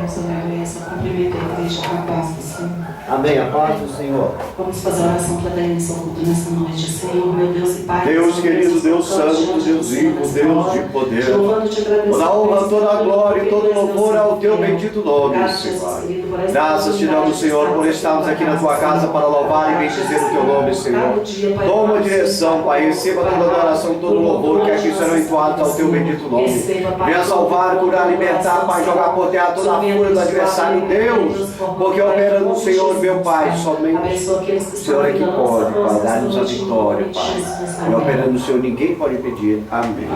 Deus, aleluia. Só cumprimento a igreja com a paz do Senhor. Amém. A paz do Senhor. Vamos fazer a oração para dar início ao culto nessa noite. Senhor, meu Deus e Pai. Deus querido, Deus santo, Deus vivo, Deus de poder. Toda a honra, toda a glória e todo o louvor ao teu bendito nome, Senhor. Graças te damos, Senhor, por estarmos aqui na tua casa para louvar e bendizer o teu nome, Senhor. Toma a direção, Pai. Receba toda a adoração, todo o louvor que aqui serão entoados ao teu bendito nome. Venha salvar, curar, libertar, Pai, jogar por terra toda a fúria do adversário, Deus, porque opera no Senhor, meu Pai, somente o Senhor é que pode, Pai, dar-nos a vitória, Pai. E operando no Senhor, ninguém pode impedir. Amém.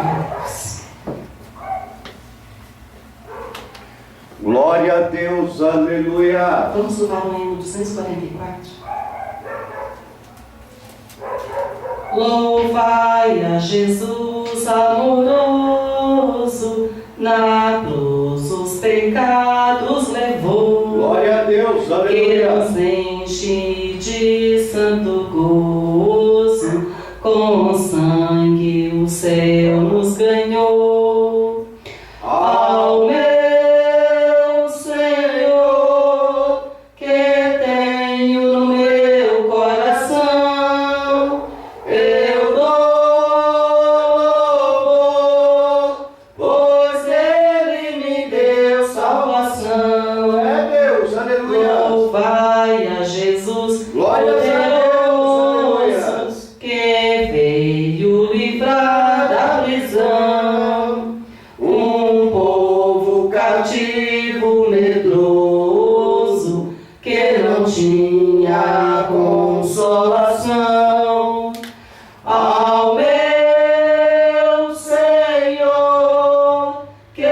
Glória a Deus, aleluia. Vamos louvar o hino 244. Louvai a Jesus amoroso, na cruz os pecados levou. Glória a Deus, aleluia. Que nos enche de santo gozo, com sangue o céu nos ganhou. Ao meu Senhor, que tenho no meu coração, eu dou louvor, pois Ele me deu salvação. É Deus, aleluia. Louvai a Jesus, Glória a Deus, aleluia. que veio livrar da prisão um povo cativo, medroso, que não tinha consolação. Ao meu Senhor, que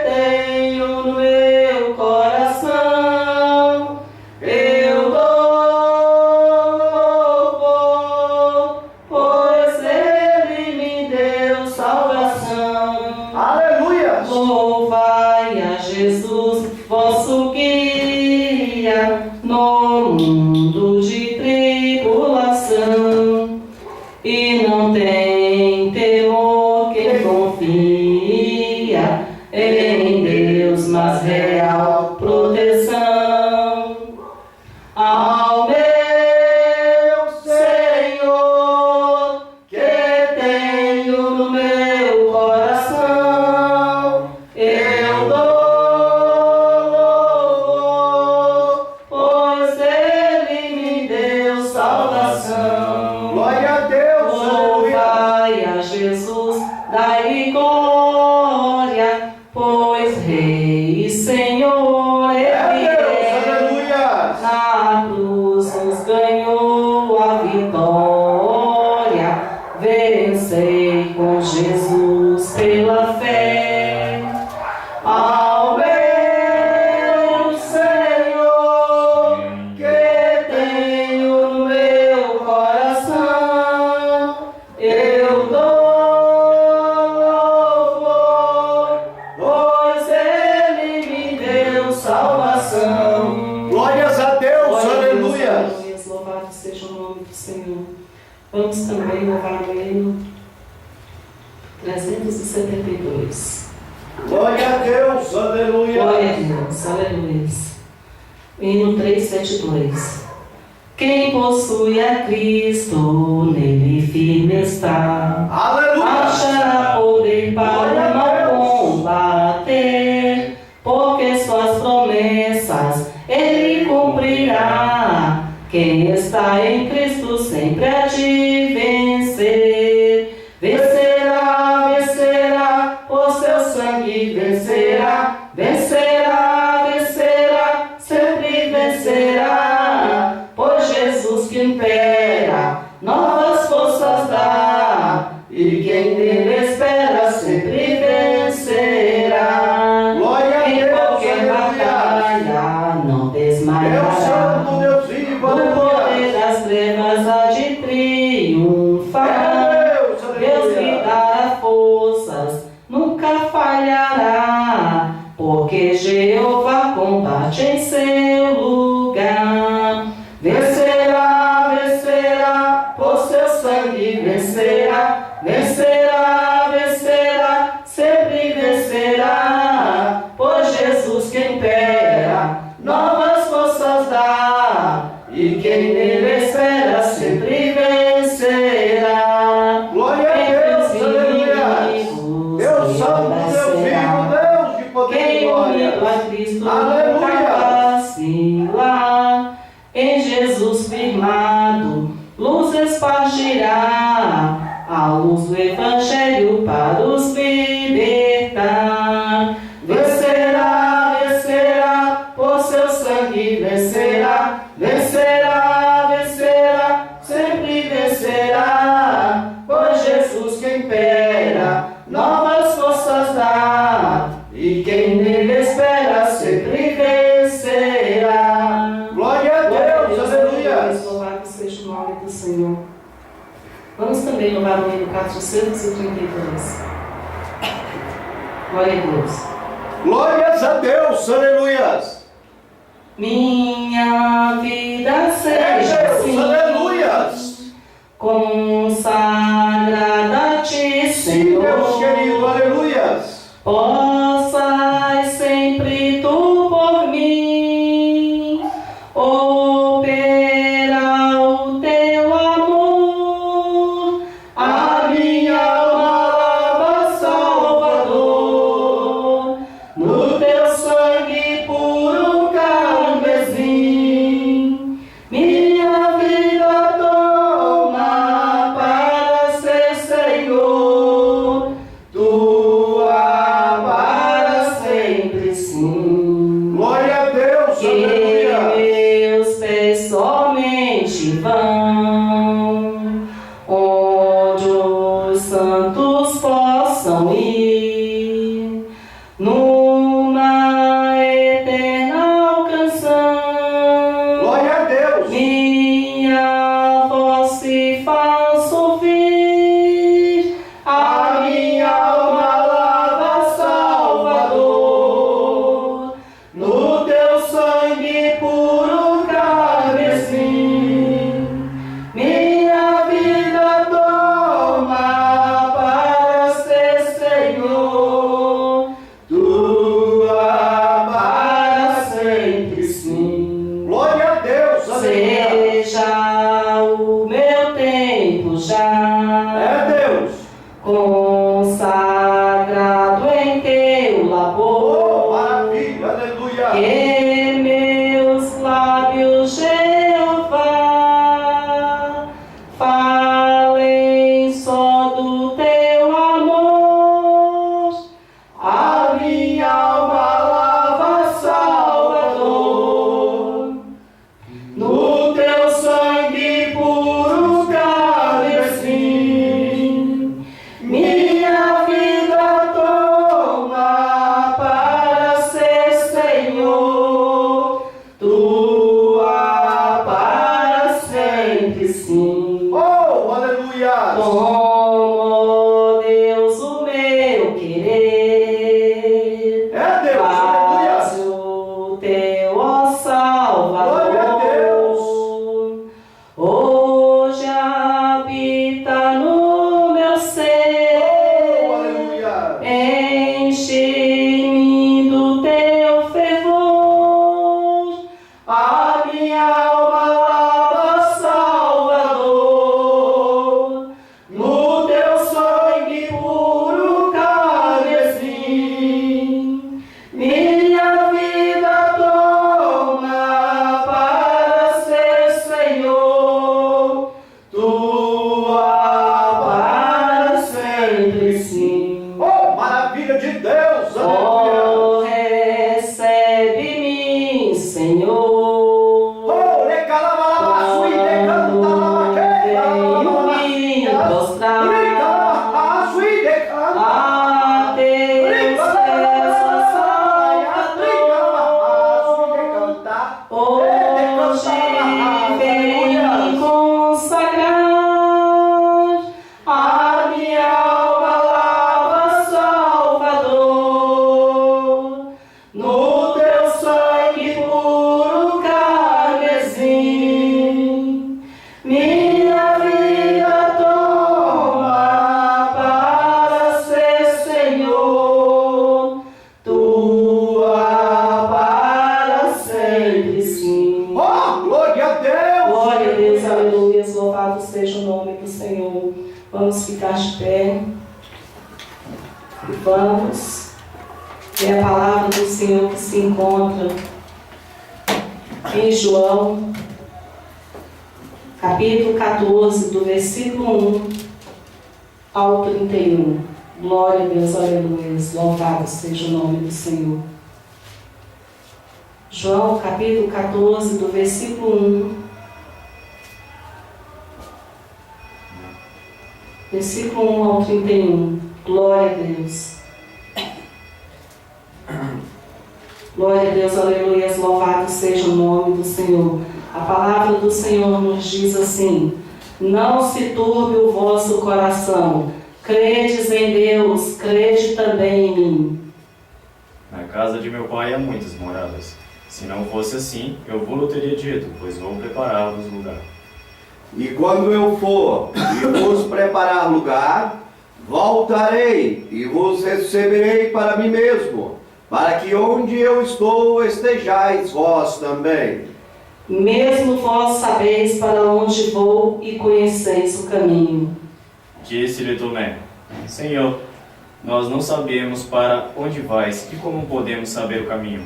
tenho no meu coração, eu dou louvor, pois Ele me deu salvação. Aleluia. Louvai a Jesus, vosso guia, no mundo de tribulação. E não tem temor quem confia em Deus, mas real proteção. Ao meu Senhor, que tenho no meu coração, eu dou louvor, pois Ele me deu salvação. Glória a Deus, aleluia. Louvai a Jesus, dai-lhe glória, pois Rei e Senhor Ele É Deus, é. aleluia. Na cruz nos ganhou a vitória, vencei com Jesus pela fé. Ao meu Senhor, que tenho no meu coração, eu dou louvor, pois Ele me deu salvação. Glórias a Deus, aleluia. Louvado seja o nome do Senhor. Vamos também louvar o hino 372. Glória a Deus, aleluia. Glória a Deus, aleluia. Hino 372. Quem possui a Cristo, nele firme está. Aleluia. Achará poder para não combater, porque suas promessas Ele cumprirá. Quem está em Cristo sempre há de vencer. Vencerá, vencerá, por seu sangue vencerá. Vencerá, vencerá, sempre vencerá. Pois Jesus que impera, novas forças dá. E quem nele espera sempre vencerá. Glória a Em Deus, qualquer aleluia. batalha não Deus desmaiará. santo, Deus vivo, O poder aleluia. das trevas há de triunfar. Deus, Deus lhe aleluia. dará forças, nunca falhará, porque Jeová combate em seu lugar. Vencerá, vencerá, por seu sangue vencerá. Vencerá, vencerá, sempre vencerá, pois Jesus quem pede unido a Cristo, Aleluia. nunca vacilar. Em Jesus firmado, luz espargirá, a luz do Evangelho para os libertar. Vencerá, vencerá, por seu sangue vencerá, vencerá, vencerá, sempre vencerá, pois Jesus que impera, novas forças dá, e quem nele espera sempre vencerá. Glória a Deus, aleluia. Louvado seja o nome do Senhor. Vamos também louvar o hino 432. Glória a Deus. Glórias a Deus, aleluias. Minha vida seja assim, aleluias. consagrada a ti, Sim, Senhor. Deus querido, aleluias. Possas sempre tu por mim operar o teu amor, a minha alma Salvador, no teu sangue puro carmesim, minha vida toma para ser Senhor, tua para sempre sim. Glória a Deus, Que aleluia. meus pés somente vão onde os santos possam ir, numa eterna canção. Glória a Deus. Minha voz se faz ouvir, a minha alma lava, Salvador, no teu sangue puro carmesim, minha vida toma para ser Senhor, tua para sempre sim. Glória a Deus, aleluia. Seja o meu tempo já É Deus. consagrado em teu Oh, labor, maravilha, aleluia. que meus lábios, Jeová, falem só do teu amor, a minha alma lava, Salvador, no teu sangue puro carmesim, minha vida toma para ser Senhor, tua para sempre sim. Oh, aleluia. Como Deus o meu querer, É Deus, aleluia. faz o teu, ó Salvador. Glória a Deus. Hoje habita no meu Oh, ser, aleluia. enche-me do teu fervor, a minha alma lava, Salvador, no teu sangue puro carmesim, minha vida toma para ser Senhor, tua para sempre sim. Oh, maravilha de Deus, aleluia. Oh, recebe-me, Senhor. Oh, recalabalabaçu e Venho me prostrar recalabalabaçu e decanta. a teus pés, ó Salvador. Hoje venho me consagrar, a minha alma lava, Salvador, no teu sangue puro carmesim, minha vida toma para ser Senhor, tua para sempre sim. Oh, glória a Deus. Glória a Deus, aleluia, louvado seja o nome do Senhor. Vamos ficar de pé e vamos É a palavra do Senhor que se encontra em João, capítulo 14, do versículo 1 ao 31. Glória a Deus, aleluia, louvado seja o nome do Senhor. João, capítulo 14, do versículo 1, versículo 1 ao 31. Glória a Deus. Glória a Deus, aleluia, louvado seja o nome do Senhor. A palavra do Senhor nos diz assim: não se turbe o vosso coração, credes em Deus, crede também em mim. Na casa de meu pai há muitas moradas. Se não fosse assim, eu vou-lo teria dito, pois vou preparar-vos lugar. E quando eu for e vos preparar lugar, voltarei e vos receberei para mim mesmo, para que onde eu estou estejais vós também. Mesmo vós sabeis para onde vou e conheceis o caminho. Disse-lhe Tomé: Senhor, nós não sabemos para onde vais e como podemos saber o caminho.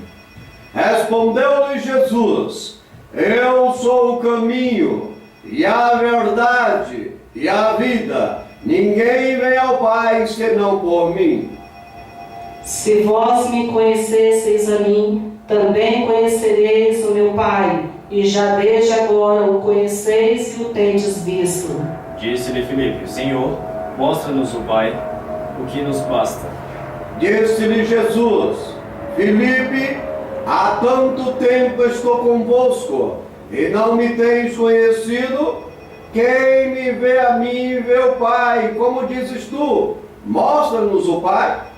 Respondeu-lhe Jesus: eu sou o caminho, e a verdade, e a vida. Ninguém vem ao Pai senão por mim. Se vós me conhecesseis a mim, também conhecereis o meu Pai, e já desde agora o conheceis e o tendes visto. Disse-lhe Filipe: Senhor, mostra-nos o Pai, o que nos basta. Disse-lhe Jesus: Filipe, há tanto tempo estou convosco, e não me tens conhecido? Quem me vê a mim, vê o Pai. Como dizes tu, mostra-nos o Pai.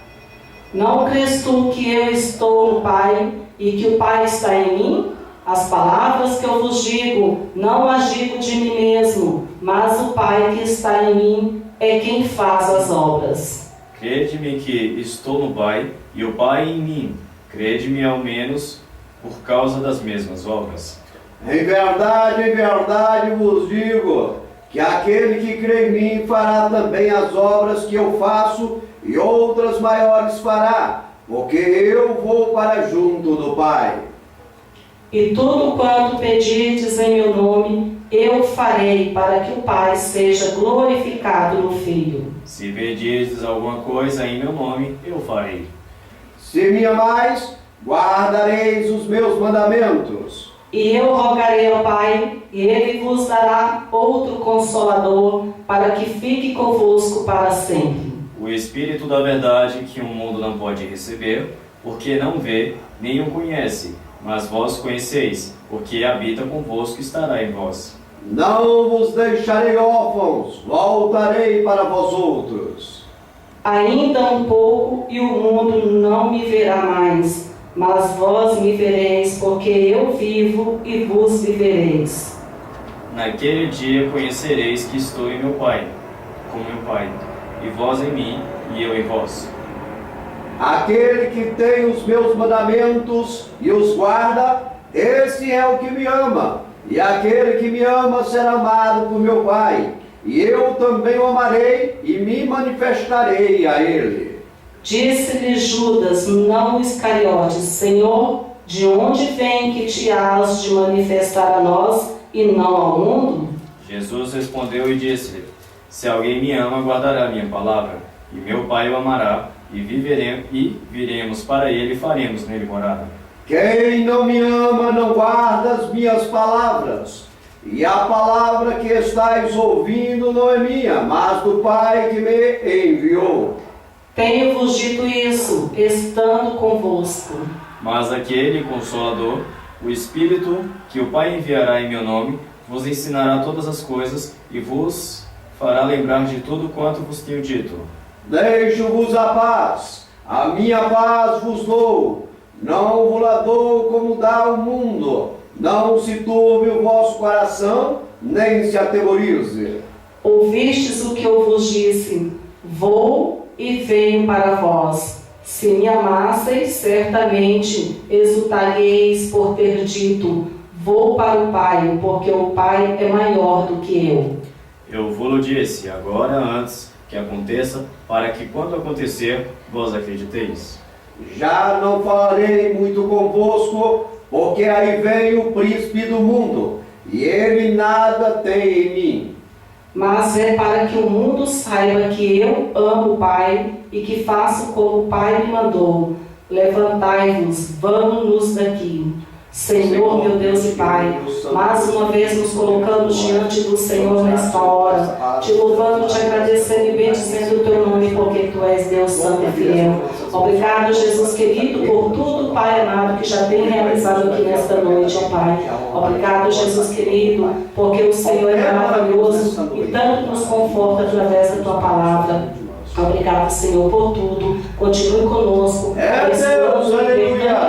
Não crês tu que eu estou no Pai, e que o Pai está em mim? As palavras que eu vos digo, não as digo de mim mesmo, mas o Pai que está em mim é quem faz as obras. Crede-me que estou no Pai, e o Pai em mim. Crede-me ao menos por causa das mesmas obras. Em verdade vos digo, que aquele que crê em mim fará também as obras que eu faço, e outras maiores fará, porque eu vou para junto do Pai. E tudo quanto pedirdes em meu nome, eu farei, para que o Pai seja glorificado no Filho. Se pedirdes alguma coisa em meu nome, eu farei. Se me amais, guardareis os meus mandamentos. E eu rogarei ao Pai, e Ele vos dará outro Consolador, para que fique convosco para sempre. O Espírito da verdade que o mundo não pode receber, porque não vê, nem o conhece, mas vós conheceis, porque habita convosco e estará em vós. Não vos deixarei órfãos, voltarei para vós outros. Ainda um pouco, e o mundo não me verá mais, mas vós me vereis, porque eu vivo e vos vivereis. Naquele dia conhecereis que estou em meu Pai, com meu Pai, e vós em mim, e eu em vós. Aquele que tem os meus mandamentos e os guarda, esse é o que me ama. E aquele que me ama será amado por meu Pai. E eu também o amarei e me manifestarei a ele. Disse-lhe Judas, não Iscariotes: Senhor, de onde vem que te has de manifestar a nós e não ao mundo? Jesus respondeu e disse-lhe: Se alguém me ama, guardará minha palavra, e meu Pai o amará, e viremos para ele e faremos nele morada. Quem não me ama não guarda as minhas palavras, e a palavra que estáis ouvindo não é minha, mas do Pai que me enviou. Tenho-vos dito isso, estando convosco. Mas aquele Consolador, o Espírito, que o Pai enviará em meu nome, vos ensinará todas as coisas e vos fará lembrar de tudo quanto vos tenho dito. Deixo-vos a paz, a minha paz vos dou. Não vos la dou como dá o mundo. Não se turbe o vosso coração, nem se atemorize. Ouvistes o que eu vos disse: vou e venho para vós. Se me amasseis, certamente exultareis por ter dito: vou para o Pai, porque o Pai é maior do que eu. Eu vou-lo disse, agora antes que aconteça, para que quando acontecer, vós acrediteis. Já não falarei muito convosco, porque aí vem o príncipe do mundo, e ele nada tem em mim. Mas é para que o mundo saiba que eu amo o Pai e que faço como o Pai me mandou. Levantai-vos, vamos-nos daqui. Senhor, meu Deus e Pai, mais uma vez nos colocamos diante do Senhor nesta hora, te louvando, te agradecendo e bendizendo o teu nome, porque tu és Deus Santo e fiel. Obrigado, Jesus querido, por tudo, Pai amado, que já tem realizado aqui nesta noite, ó Pai. Obrigado, Jesus querido, porque o Senhor é maravilhoso e tanto nos conforta através da tua palavra. Obrigado, Senhor, por tudo. Continue conosco,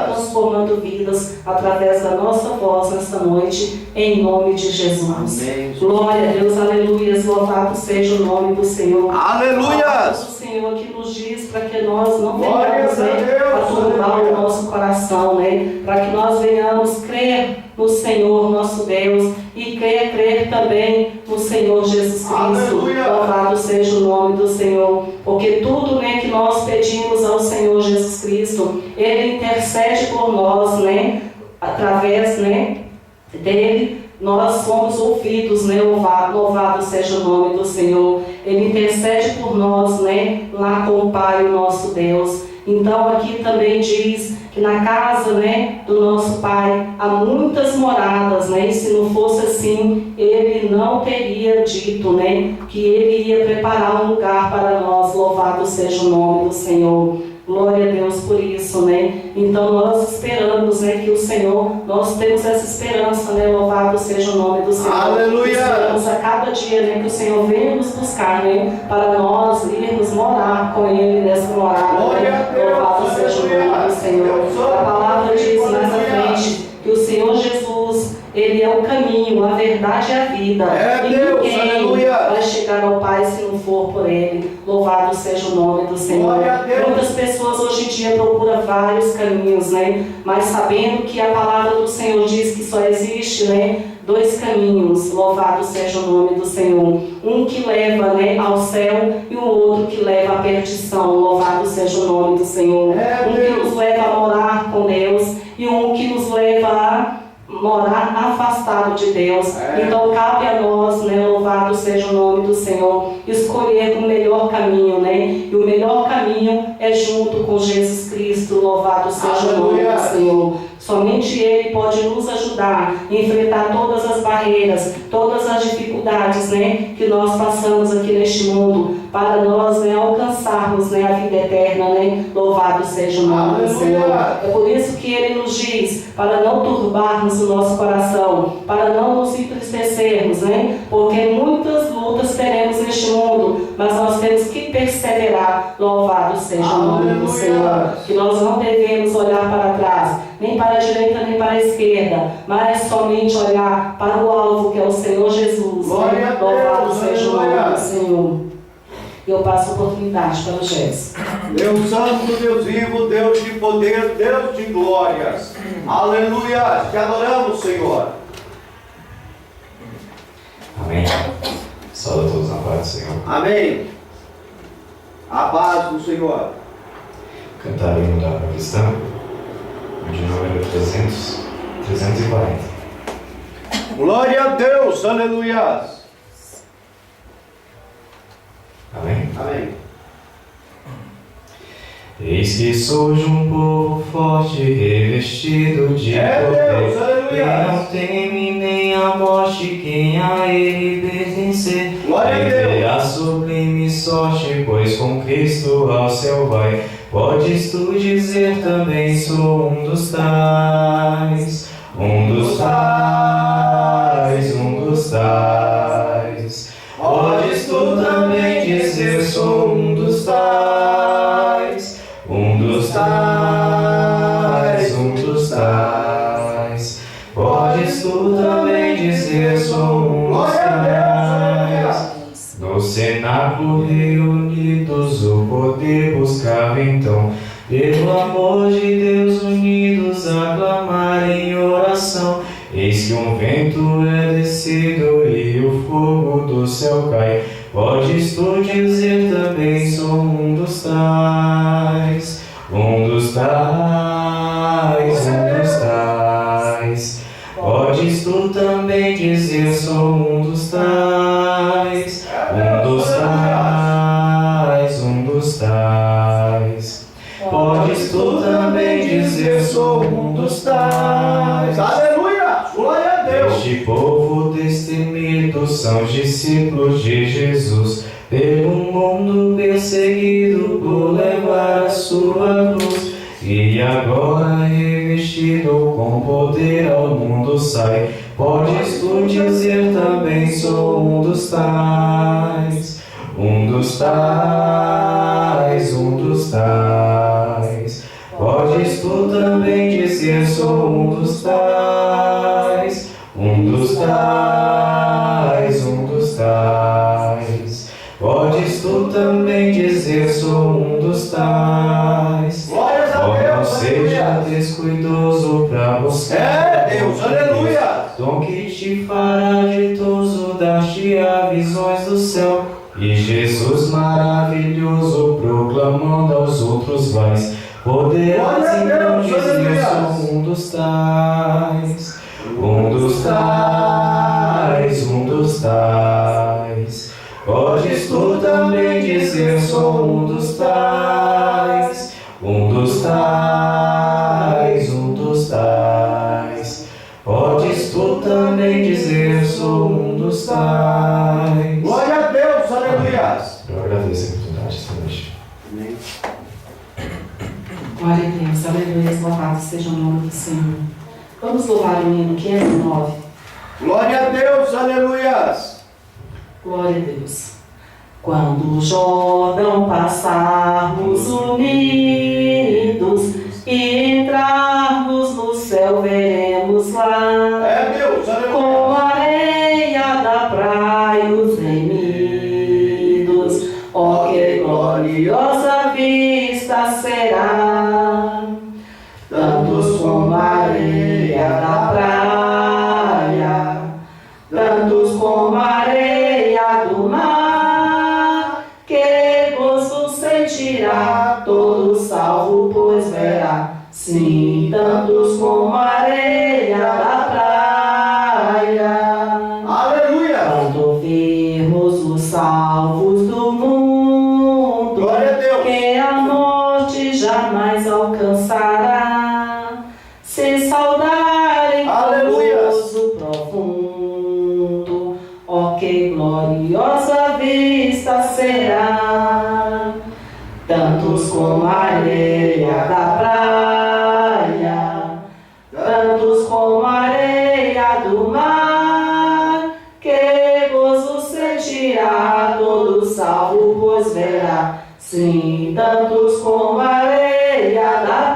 transformando vidas através da nossa voz nesta noite, em nome de Jesus. Amém. Glória a Deus, aleluias. Louvado seja o nome do Senhor. Aleluias! O Senhor que nos diz para que nós não venhamos a turbar o nosso coração, para que nós venhamos crer no Senhor nosso Deus e crer também no Senhor Jesus Cristo. Aleluia. Louvado seja o nome do Senhor, porque tudo que nós pedimos ao Senhor Jesus Cristo, Ele intercede por nós, através dele, nós somos ouvidos, louvado seja o nome do Senhor. Ele intercede por nós, lá com o Pai, o nosso Deus. Então aqui também diz que na casa, do nosso Pai há muitas moradas, e se não fosse assim, Ele não teria dito, que Ele ia preparar um lugar para nós. Louvado seja o nome do Senhor. Glória a Deus por isso, Então nós esperamos, que o Senhor, nós temos essa esperança, Louvado seja o nome do Senhor. Aleluia! Esperamos a cada dia, que o Senhor venha nos buscar, para nós irmos morar com Ele nessa morada. Louvado seja o nome do Senhor. A palavra diz mais à frente que o Senhor Jesus, Ele é o caminho, a verdade e a vida. E ninguém vai chegar ao Pai se não for por Ele. Louvado seja o nome do Senhor. Muitas pessoas hoje em dia procuram vários caminhos, mas sabendo que a palavra do Senhor diz que só existe, dois caminhos. Louvado seja o nome do Senhor. Um que leva, ao céu e o outro que leva à perdição. Louvado seja o nome do Senhor. Um que nos leva a morar com Deus e um que nos leva a morar afastado de Deus. Então cabe a nós, louvado seja o nome do Senhor, escolher o melhor caminho, e o melhor caminho é junto com Jesus Cristo. Louvado seja o nome do Senhor. Somente Ele pode nos ajudar a enfrentar todas as barreiras, todas as dificuldades, que nós passamos aqui neste mundo, para nós, alcançarmos, a vida eterna, Louvado seja o nome do Senhor. É por isso que Ele nos diz, para não turbarmos o nosso coração, para não nos entristecermos, porque muitas lutas teremos neste mundo, mas nós temos que perseverar. Louvado seja o nome do Senhor. Que nós não devemos olhar para trás, nem para a direita nem para a esquerda, mas somente olhar para o alvo, que é o Senhor Jesus. Louvado seja o nome do Senhor. Eu passo a oportunidade para o Jéssica. Deus Santo, Deus vivo, Deus de poder, Deus de glórias. Aleluia! Te adoramos, Senhor. Amém. Saúde a todos na paz do Senhor. Amém. A paz do Senhor. Cantar o hino da cristã, de número 340. Glória a Deus, aleluia. Amém? Amém. Eis que surge um povo forte, revestido de poder. Deus, aleluia. E não teme nem a morte, quem a ele pertencer. Glória a Deus. Viverá sublime sorte, pois com Cristo ao céu vai. Podes tu dizer também, sou um dos tais, um dos tais, um dos tais. Podes tu também dizer, sou um dos tais, um dos tais, um dos tais. Podes tu também dizer, sou um dos tais. No cenáculo reunidos o poder buscava então, pelo amor de Deus unidos a clamar em oração. Eis que um vento é descido e o fogo do céu cai. Podes tu dizer também, sou um dos tais, um dos tais. tu também dizer sou um dos tais, um dos tais, um dos tais. Podes tu também dizer sou um dos tais. Aleluia! Glória a Deus! Este povo destemido são discípulos de Jesus, pelo mundo perseguido por levar a sua cruz. E agora revestido com poder ao mundo sai. Podes tu dizer também sou um dos tais, um dos tais, um dos tais. Podes tu também dizer sou um dos tais, um dos tais, um dos tais. Podes tu também dizer sou um dos tais. Não seja descuidoso pra buscar. Deus, aleluia! Dom que te fará ditoso, dar-te a visões do céu. E Jesus maravilhoso, proclamando aos outros vais. Poderás então dizer sou um dos tais, um dos tais, um dos tais. Podes tu também dizer sou um dos tais, um dos tais, um dos tais. Podes tu também dizer sou um dos tais. Glória a Deus, aleluia! Eu agradeço a oportunidade esta noite. Amém. Glória a Deus, aleluia, louvado seja o nome do Senhor. Vamos louvar o hino 509. Glória a Deus, aleluia! Glória a Deus. Quando o Jordão passarmos unidos e entrarmos no céu, veremos lá, Deus, aleluia! com a areia da praia os remidos. Ó, que gloriosa vista será! Tantos como a areia da praia, tantos como a areia do mar, que gozo sentirá todo salvo, pois verá. Sim, tantos como a areia da praia. Aleluia! Quando vermos os salvos do mundo, Glória a Deus! que a morte jamais alcançará, se saudarem Aleluia! com gozo profundo, ó, que gloriosa vista será. Tantos como a areia da praia, tantos como a areia do mar, que gozo sentirá todo salvo, pois verá. Sim, tantos como a areia da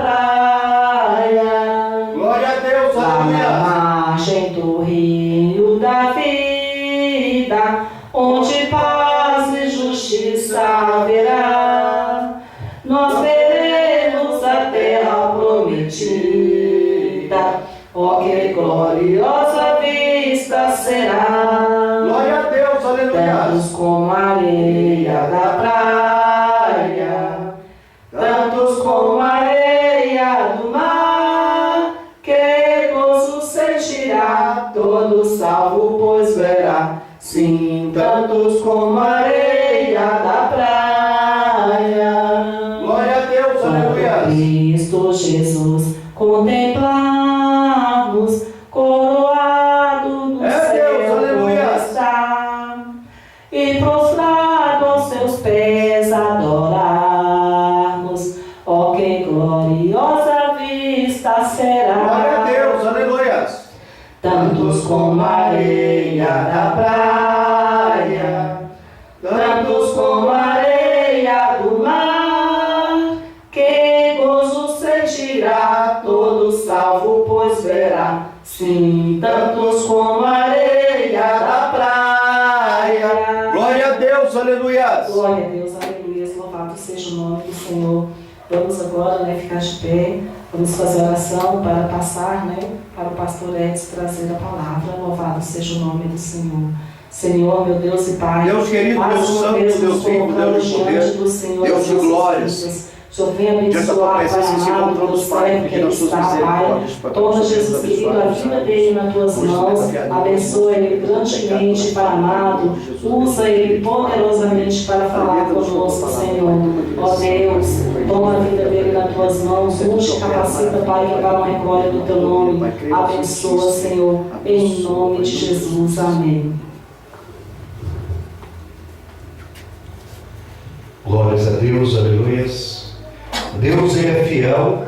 praia. Glória a Deus, Lá na aleluia! margem do rio da vida, onde paz e justiça haverá, nós veremos a terra prometida. Ó, que gloriosa vista será! Glória a Deus, aleluia! Tantos como a areia da praia, tantos como a areia do mar, que gozo sentirá todo salvo, pois verá. Sim, tantos como a areia da praia. Glória a Deus, aleluia! Cristo Jesus contemplamos, coroado no Deus, céu aleluia! está, e prostrado aos seus pés adorarmos. Ó, que gloriosa vista será! Glória a Deus, aleluia! Tantos como a areia da praia, tantos como a areia do mar, que gozo sentirá todo salvo, pois verá. Sim, tantos como a areia da praia. Glória a Deus, aleluia! Glória a Deus, aleluia, louvado seja o nome do Senhor. Vamos agora, ficar de pé, vamos fazer oração para passar, para o pastor Edson trazer a palavra. Louvado seja o nome do Senhor. Senhor, meu Deus e Pai, Deus querido, mais Deus uma santo, vez Deus nos vivo, colocamos Deus de diante poder, do Senhor Deus as de nossas glórias. vidas. O Senhor vem abençoar, Pai amado, teu servo que aqui está, Pai. Toma, Jesus querido, a vida dele nas tuas mãos. Abençoa ele grandemente, Pai amado. Usa ele poderosamente para falar conosco, Senhor. Ó Deus, toma a vida dele nas tuas mãos. Unge, capacita, Pai, que para a glória do teu nome. Abençoa, Senhor, em nome de Jesus. Amém. Glórias a Deus, aleluias. Deus, Ele é fiel,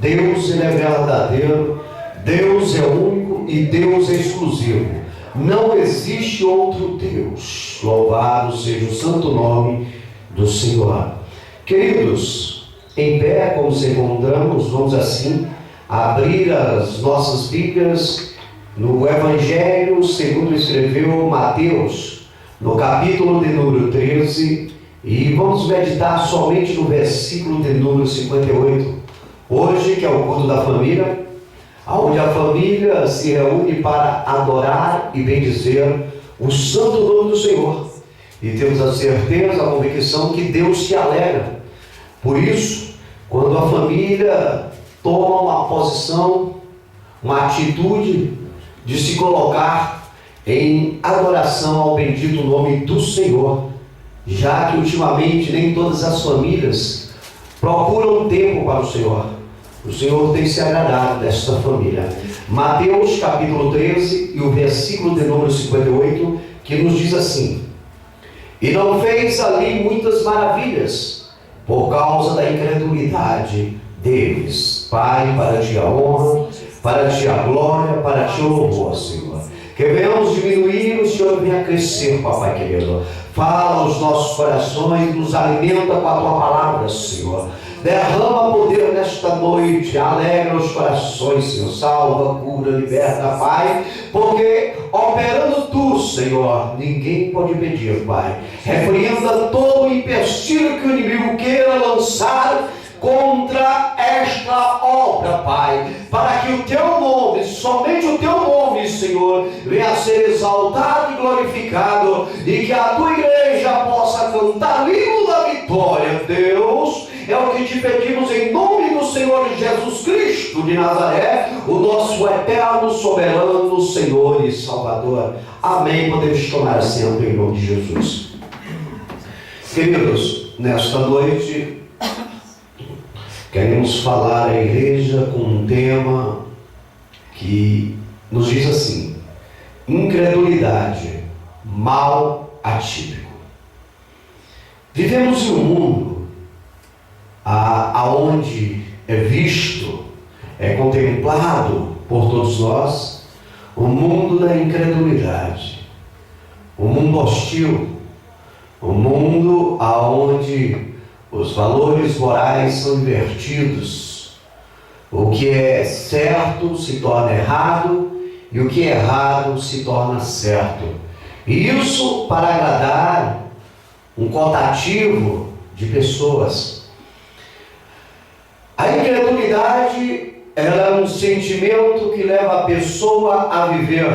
Deus, Ele é verdadeiro, Deus é único e Deus é exclusivo. Não existe outro Deus. Louvado seja o santo nome do Senhor. Queridos, em pé, como nos encontramos, vamos assim abrir as nossas Bíblias no Evangelho segundo escreveu Mateus, no capítulo de número 13, e vamos meditar somente no versículo de número 58. Hoje, que é o culto da família, onde a família se reúne para adorar e bendizer o santo nome do Senhor. E temos a certeza, a convicção que Deus se alegra. Por isso, quando a família toma uma posição, uma atitude de se colocar em adoração ao bendito nome do Senhor, já que ultimamente nem todas as famílias procuram tempo para o Senhor tem se agradado desta família. Mateus capítulo 13 e o versículo de número 58, que nos diz assim: e não fez ali muitas maravilhas por causa da incredulidade deles. Pai, para ti a honra, para ti a glória, para ti o louvor, Senhor. Que venhamos diminuir, o Senhor venha crescer, papai querido. Fala aos nossos corações, nos alimenta com a tua palavra, Senhor. Derrama poder nesta noite, alegra os corações, Senhor. Salva, cura, liberta, Pai. Porque operando tu, Senhor, ninguém pode impedir, Pai. Repreenda todo o empecilho que o inimigo queira lançar contra esta obra, Pai, para que o teu nome, somente o teu nome, Senhor, venha a ser exaltado e glorificado, e que a tua igreja possa cantar hino da vitória. Deus, é o que te pedimos em nome do Senhor Jesus Cristo de Nazaré, o nosso eterno, soberano Senhor e Salvador. Amém. Podemos tomar assento em nome de Jesus. Queridos, nesta noite queremos falar à igreja com um tema que nos diz assim: incredulidade, mal atípico. Vivemos em um mundo aonde é visto, é contemplado por todos nós, o mundo da incredulidade, o mundo hostil, o mundo aonde os valores morais são invertidos. O que é certo se torna errado e o que é errado se torna certo. E isso para agradar um cotativo de pessoas. A incredulidade, ela é um sentimento que leva a pessoa a viver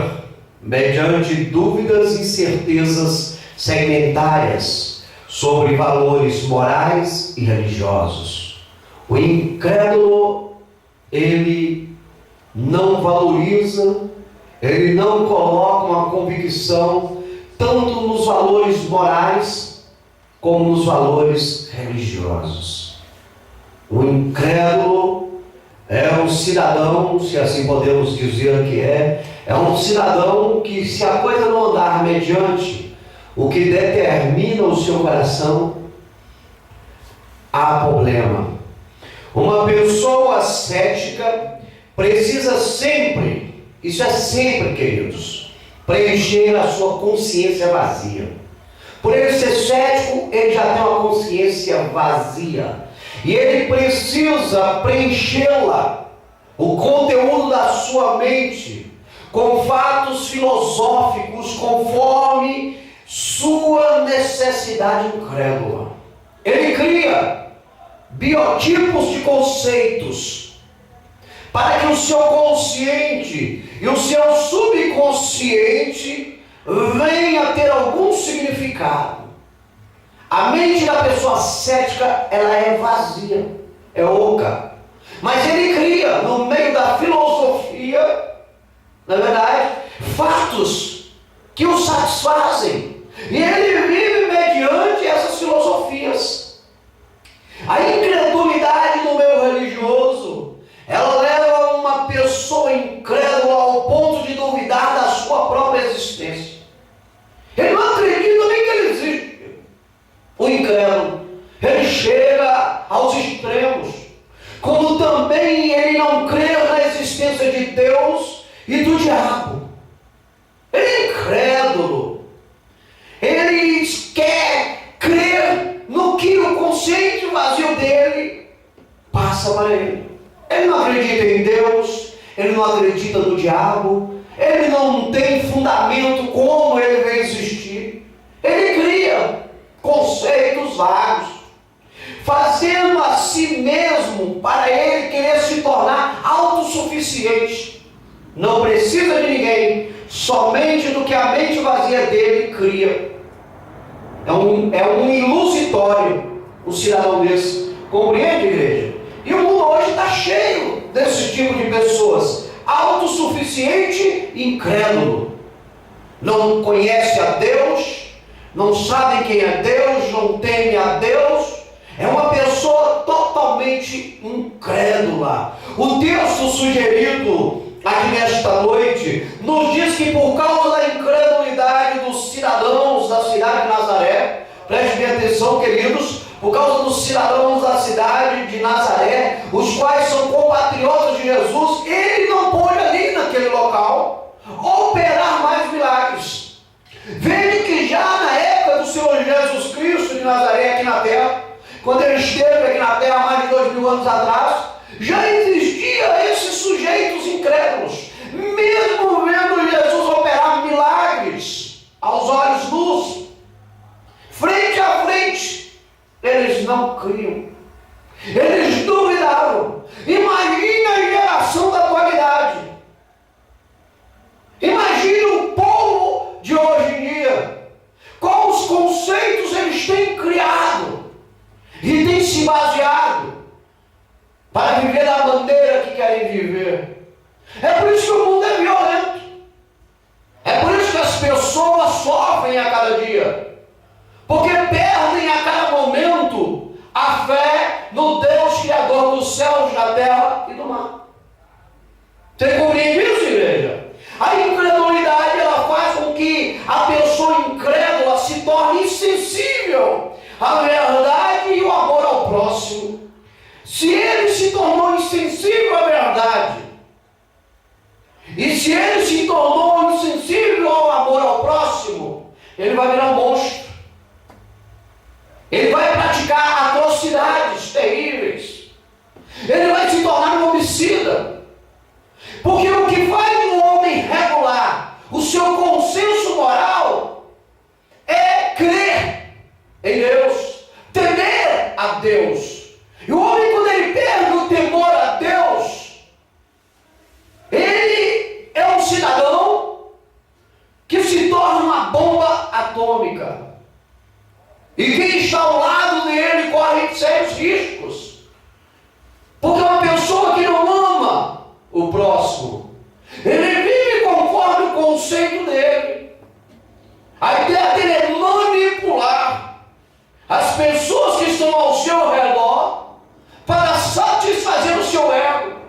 mediante dúvidas e incertezas segmentárias sobre valores morais e religiosos. O incrédulo, ele não valoriza, ele não coloca uma convicção tanto nos valores morais como nos valores religiosos. O incrédulo é um cidadão, se assim podemos dizer que é um cidadão que, se a coisa não andar mediante o que determina o seu coração, há problema. Uma pessoa cética precisa sempre, isso é sempre, queridos, preencher a sua consciência vazia. Por ele ser cético, ele já tem uma consciência vazia. E ele precisa preenchê-la, o conteúdo da sua mente, com fatos filosóficos conforme sua necessidade incrédula. Ele cria biotipos de conceitos para que o seu consciente e o seu subconsciente venha a ter algum significado. A mente da pessoa cética, ela é vazia, é oca. Mas ele cria, no meio da filosofia, na verdade, fatos que o satisfazem. E ele vive mediante essas filosofias. A incredulidade no meio religioso, ela leva uma pessoa incrédula ao ponto de duvidar da sua própria existência. Ele não acredita nem que ele existe. O incrédulo, ele chega aos extremos. Como também ele não crê na existência de Deus e do diabo. Ele é incrédulo. Ele quer crer no que o conceito vazio dele passa para ele. Ele não acredita em Deus, ele não acredita no diabo, ele não tem fundamento como ele veio existir. Ele cria conceitos vagos, fazendo a si mesmo para ele querer se tornar autossuficiente. Não precisa de ninguém, somente do que a mente vazia dele cria. É um ilusório o cidadão desse. Compreende, igreja? E o mundo hoje está cheio desse tipo de pessoas. Autossuficiente e incrédulo. Não conhece a Deus, não sabe quem é Deus, não teme a Deus. É uma pessoa totalmente incrédula. O texto sugerido aqui nesta noite nos diz que por causa da incredulidade dos cidadãos da cidade de Nazaré, prestem atenção, queridos, por causa dos cidadãos da cidade de Nazaré, os quais são compatriotas de Jesus, ele não pôde ali naquele local operar mais milagres. Veja que já na época do Senhor Jesus Cristo de Nazaré aqui na terra, quando ele esteve aqui na terra há mais de 2000 anos atrás, já existia esses sujeitos incrédulos, mesmo vendo Jesus operar milagres aos olhos nus, frente a frente, eles não criam, eles duvidaram. Imagine a geração da atualidade, imagine o povo de hoje em dia, quais os conceitos eles têm criado e têm se baseado para viver da maneira que querem viver. É por isso que o mundo é violento. É por isso que as pessoas sofrem a cada dia. Porque perdem a cada momento a fé no Deus Criador dos céus, da terra e do mar. Você compreende isso, igreja? A incredulidade, ela faz com que a pessoa incrédula se torne insensível à verdade e o amor ao próximo. Se ele se tornou insensível à verdade, e se ele se tornou insensível ao amor ao próximo, ele vai virar um monstro. Ele vai praticar atrocidades terríveis. Ele vai se tornar um homicida. Porque o que faz um homem regular o seu consenso moral é crer em Deus, temer a Deus. E o homem, quando ele perde o temor a Deus, ele é um cidadão que se torna uma bomba atômica. E quem está ao lado dele corre sérios riscos. Porque uma pessoa que não ama o próximo, ele vive conforme o conceito dele. A ideia dele é manipular as pessoas que estão ao seu redor para satisfazer o seu ego.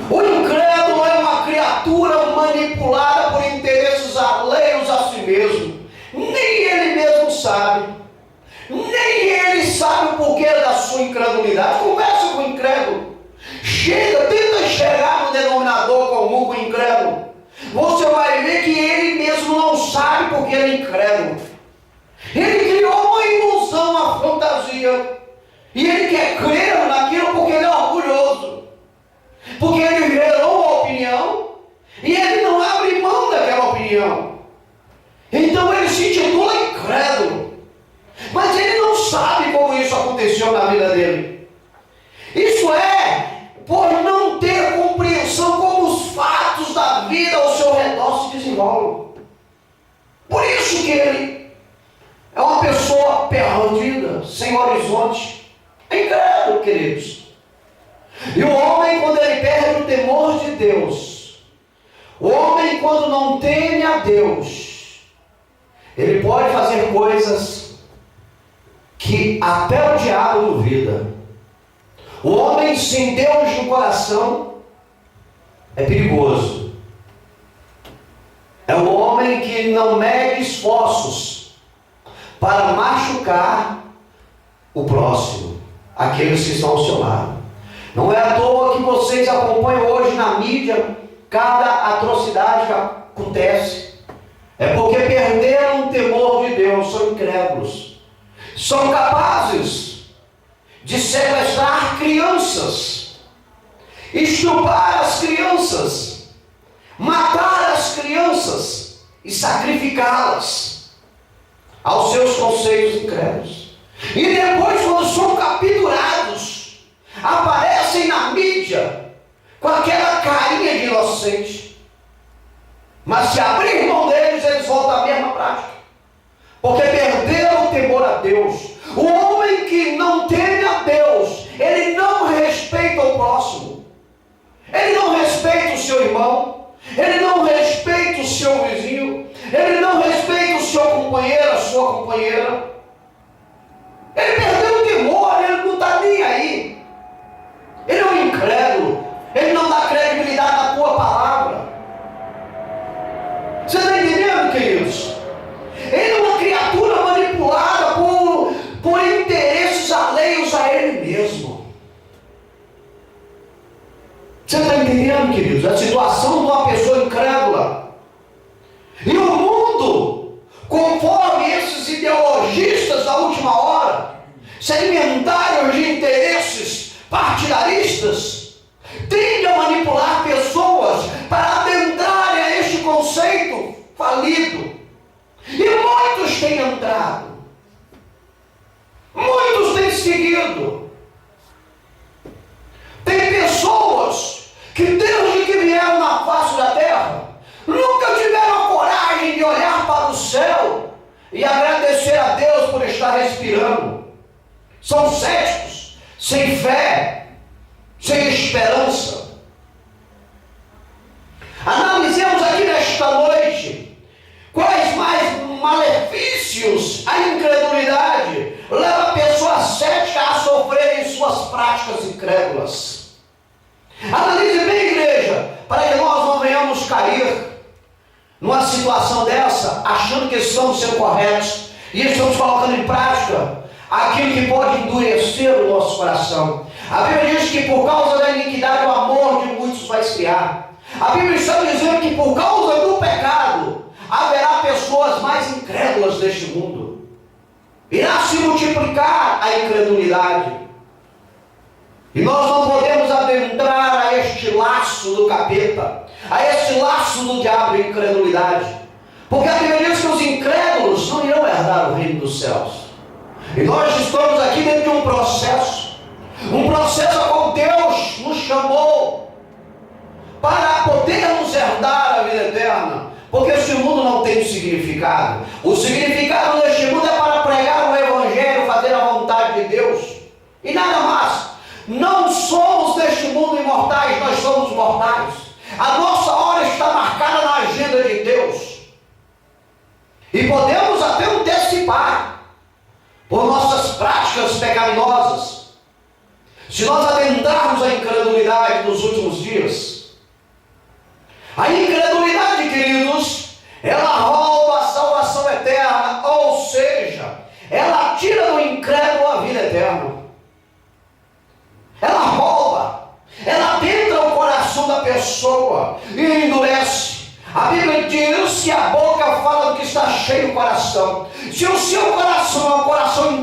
O incrédulo é uma criatura manipulada por interesses alheios a si mesmo. Nem ele mesmo sabe. Nem ele sabe o porquê da sua incredulidade. Conversa com o incrédulo. Tenta chegar no denominador comum com o incrédulo. Você vai ver que ele mesmo não sabe porque ele é incrédulo. Ele criou uma ilusão, uma fantasia. E ele quer crer naquilo porque ele é orgulhoso. Porque ele gerou uma opinião e ele não abre mão daquela opinião. Então ele se intitula incrédulo. Mas ele não sabe como isso aconteceu na vida dele. Isso é por não ter compreensão como os fatos da vida ao seu redor se desenrolam. Por isso E o homem, quando ele perde o temor de Deus, o homem, quando não teme a Deus, ele pode fazer coisas que até o diabo duvida. O homem sem Deus no coração é perigoso. É o homem que não mede esforços para machucar o próximo, aqueles que estão ao seu lado. Não é à toa que vocês acompanham hoje na mídia cada atrocidade que acontece. É porque perderam o temor de Deus, são incrédulos. São capazes de sequestrar crianças, estuprar as crianças, matar as crianças e sacrificá-las aos seus conceitos incrédulos. E depois, quando são capturados, aparecem na mídia com aquela carinha de inocente. Mas se abrir mão deles, eles voltam à mesma prática, porque perderam o temor a Deus. O homem que não teme a Deus, ele não respeita o próximo, ele não respeita o seu irmão, ele não respeita o seu vizinho, ele não respeita o seu companheiro, a sua companheira. Ele perdeu o temor, ele não está nem aí. Ele é um incrédulo, ele não dá credibilidade na tua palavra. Você está entendendo, queridos? Ele é uma criatura manipulada por interesses alheios a ele mesmo. Você está entendendo, queridos? A situação de uma pessoa incrédula. E o mundo, conforme esses ideologistas da última hora, sedimentários de interesses partidaristas, tende a manipular pessoas para adentrarem a este conceito falido. E muitos têm entrado, muitos têm seguido. Tem pessoas que desde que vieram na face da terra nunca tiveram a coragem de olhar para o céu e agradecer a Deus por estar respirando. São céticos, sem fé, sem esperança. Analisemos aqui nesta noite quais mais malefícios a incredulidade leva a pessoa cética a sofrer em suas práticas incrédulas. Analise bem, igreja, para que nós não venhamos cair numa situação dessa, achando que estamos sendo corretos e estamos colocando em prática aquilo que pode endurecer o nosso coração. A Bíblia diz que por causa da iniquidade o amor de muitos vai esfriar. A Bíblia está dizendo que por causa do pecado haverá pessoas mais incrédulas neste mundo. Irá se multiplicar a incredulidade. E nós não podemos adentrar a este laço do capeta, a este laço do diabo de incredulidade. Porque a Bíblia diz que os incrédulos não irão herdar o reino dos céus. E nós estamos aqui dentro de um processo a qual Deus nos chamou para podermos herdar a vida eterna. Porque este mundo não tem significado. O significado deste mundo é para pregar o Evangelho, fazer a vontade de Deus. E nada mais. Não somos deste mundo imortais, nós somos mortais. A nossa hora está marcada na agenda de Deus. E podemos até antecipar por nossas práticas pecaminosas. Se nós adentrarmos a incredulidade dos últimos dias, a incredulidade, queridos, ela rouba a salvação eterna, ou seja, ela tira do incrédulo a vida eterna. Ela rouba, ela adentra o coração da pessoa e endurece. A Bíblia diz que a boca fala do que está cheio o coração. Se o seu coração é um coração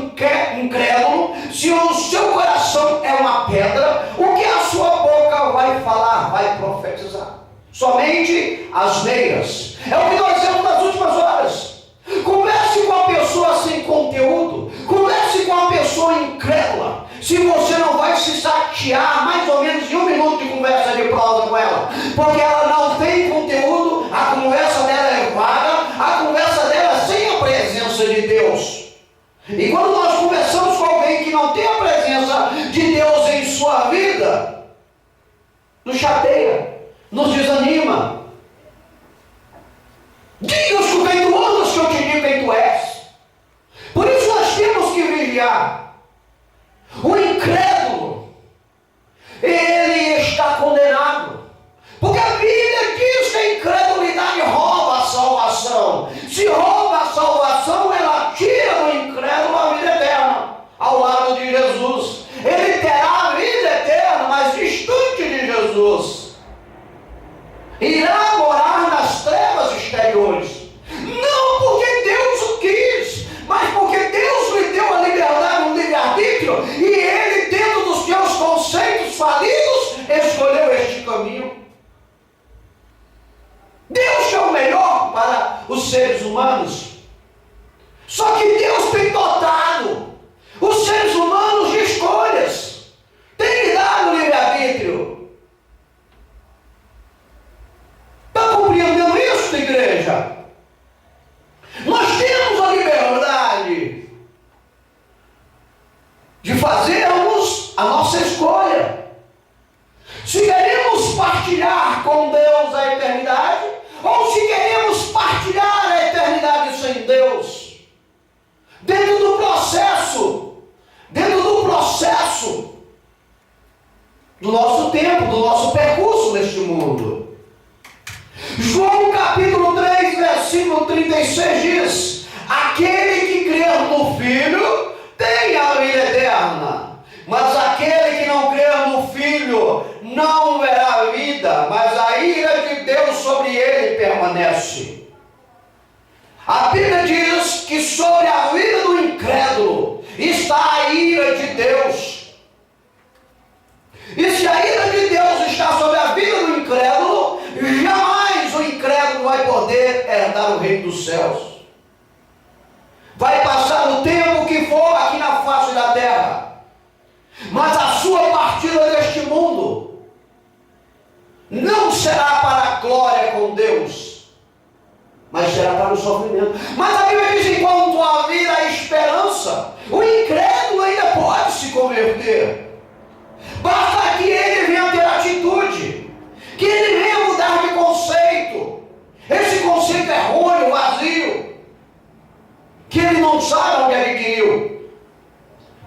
incrédulo, se o seu coração é uma pedra, o que a sua boca vai falar, vai profetizar? Somente asneiras. É o que nós vemos nas últimas horas. Converse com a pessoa sem conteúdo, converse com a pessoa incrédula. Se você não vai se chatear mais ou menos em 1 minuto de conversa de prosa com ela, porque ela não tem conteúdo, a conversa dela é vaga, a conversa dela é sem a presença de Deus. E quando nós conversamos com alguém que não tem a presença de Deus em sua vida, nos chateia, nos desanima. Diga-os com quem tu andas, que eu te digo quem tu és. Por isso nós temos que vigiar. O incrédulo, ele está condenado. Porque a Bíblia diz que a incredulidade rouba a salvação. Se rouba a salvação, ela tira do incrédulo a vida eterna, ao lado de Jesus. Ele terá a vida eterna, mas distante de Jesus. Irá morar nas trevas exteriores. Não porque Deus o quis, mas porque Deus lhe deu a liberdade, um livre-arbítrio, e ele, dentro dos seus conceitos falidos, escolheu este caminho. Deus é o melhor para os seres humanos. Só que Deus tem dotado os seres humanos de escolhas. Tem lhe dado livre-arbítrio. Está compreendendo isso, igreja? Nós temos a liberdade de fazermos a nossa escolha. Se queremos partilhar com Deus a eternidade, ou se queremos partilhar a eternidade sem Deus. Dentro do processo do nosso tempo, do nosso percurso neste mundo. João capítulo 3, versículo 36 diz: aquele que crer no Filho tem a vida eterna, mas aquele que não crer no Filho não verá a vida, mas a ira de Deus sobre ele permanece. A Bíblia diz que sobre a vida do incrédulo está a ira de Deus. E se a ira de Deus está sobre a vida do incrédulo, jamais o incrédulo vai poder herdar o reino dos céus. Vai passar o tempo que for aqui na face da terra, mas a sua partida deste mundo não será para a glória com Deus, mas será para o sofrimento. Mas a Bíblia diz: enquanto há vida a esperança, o incrédulo ainda pode se converter. Basta que ele venha ter atitude, que ele venha mudar de conceito. Esse conceito é errôneo, vazio, que ele não sabe onde adquiriu.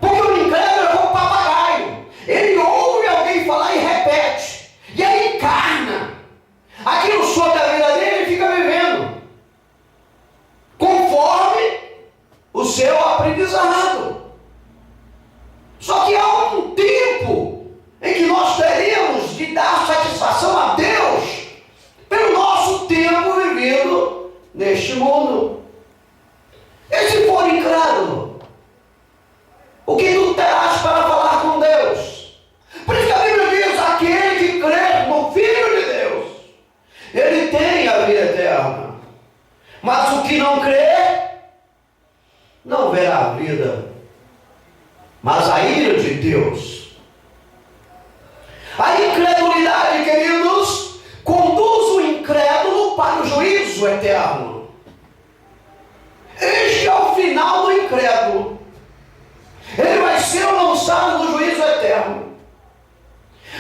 Porque o incrédulo é como um papagaio. Ele ouve alguém falar e repete, e aí encarna aquilo sobre a vida dele, ele fica vivendo conforme o seu aprendizado. Só que há um tempo em que nós teremos de dar satisfação a Deus pelo nosso tempo vivido neste mundo. E se for incrédulo, o que tu terás para falar com Deus? Por isso que a Bíblia diz: aquele que crê no Filho de Deus, ele tem a vida eterna. Mas o que não crê, não verá a vida, mas a ira de Deus. A incredulidade, queridos, conduz o incrédulo para o juízo eterno. Este é o final do incrédulo. Ele vai ser lançado no juízo eterno.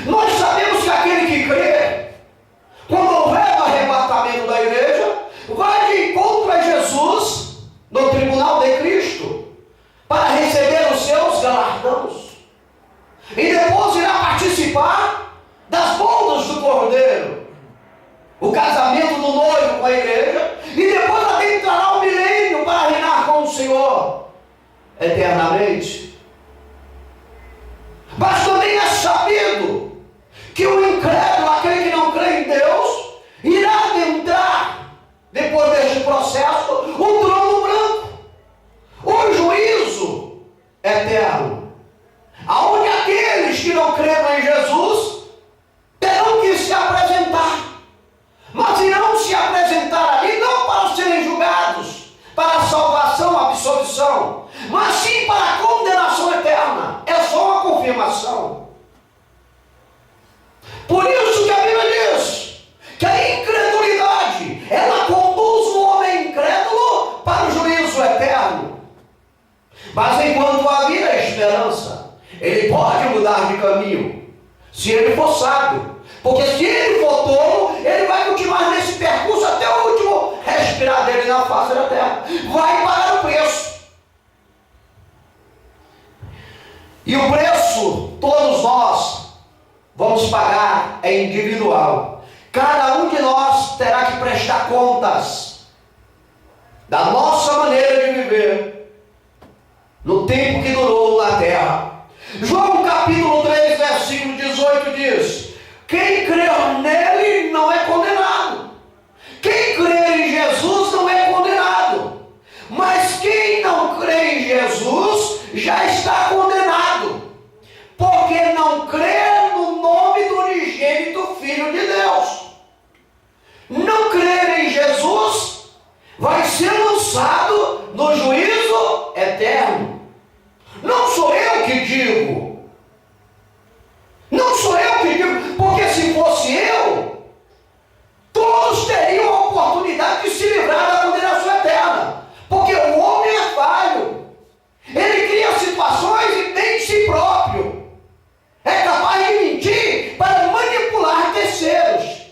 Nós sabemos que aquele que crê, quando houver o arrebatamento da igreja, vai de encontro a Jesus no tribunal de Cristo para receber os seus galardões. E depois irá participar das bodas do Cordeiro, o casamento do noivo com a igreja, e depois adentrará o milênio para reinar com o Senhor eternamente. Mas também é sabido que o incrédulo, aquele que não crê em Deus, irá adentrar, depois deste processo, o trono branco, o juízo eterno, aonde aqueles que não creram em Jesus terão que se apresentar, mas irão se apresentar ali não para serem julgados, para a salvação, a absolvição, mas sim para a condenação eterna. É só uma confirmação. Por isso que a Bíblia diz que a incredulidade, ela conduz o homem incrédulo para o juízo eterno. Mas enquanto há vida a esperança, ele pode mudar de caminho, se ele for sábio. Porque se ele for tolo, ele vai continuar nesse percurso até o último respirar dele na face da terra. Vai pagar o preço. E o preço, todos nós vamos pagar, é individual. Cada um de nós terá que prestar contas da nossa maneira de viver no tempo que durou na terra. João capítulo 3, versículo 18 diz: quem crer nele não é condenado. Quem crer em Jesus não é condenado. Mas quem não crê em Jesus já está condenado, porque não crê no nome do unigênito Filho de Deus. Não crer em Jesus vai ser lançado no juízo eterno. Não sou eu que digo. Não sou eu que digo, porque se fosse eu, todos teriam a oportunidade de se livrar da condenação eterna. Porque o homem é falho. Ele cria situações e tem de si próprio. É capaz de mentir para manipular terceiros.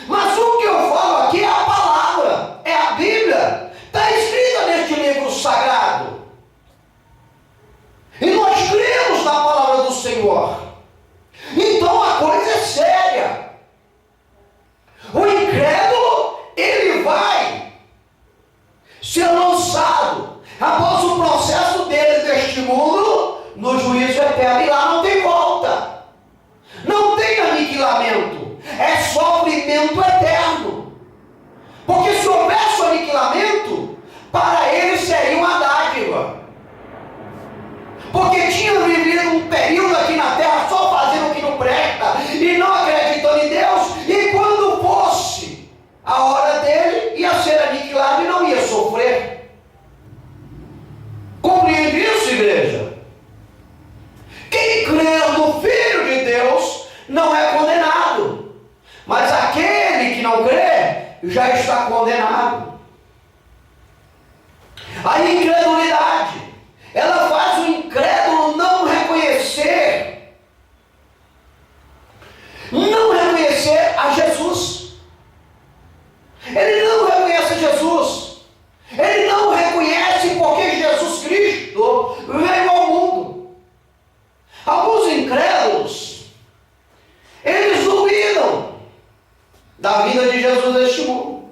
Mas o que eu falo aqui é a palavra, é a Bíblia. Está escrita neste livro sagrado. E nós cremos na palavra do Senhor. Então a coisa é séria. O incrédulo, ele vai ser lançado após o processo dele deste mundo no juízo eterno. E lá não tem volta. Não tem aniquilamento. É sofrimento eterno. Porque se houvesse o aniquilamento, para ele seria uma dádiva. Porque tinha vivido um período aqui na terra só fazendo o que não presta e não acreditando em Deus, e quando fosse a hora dele, ia ser aniquilado e não ia sofrer. Compreende isso, igreja? Quem crê no Filho de Deus não é condenado, mas aquele que não crê já está condenado. A incredulidade, ela faz o incrédulo não reconhecer a Jesus. Ele não reconhece Jesus. Ele não reconhece porque Jesus Cristo veio ao mundo. Alguns incrédulos, eles duvidam da vida de Jesus neste mundo.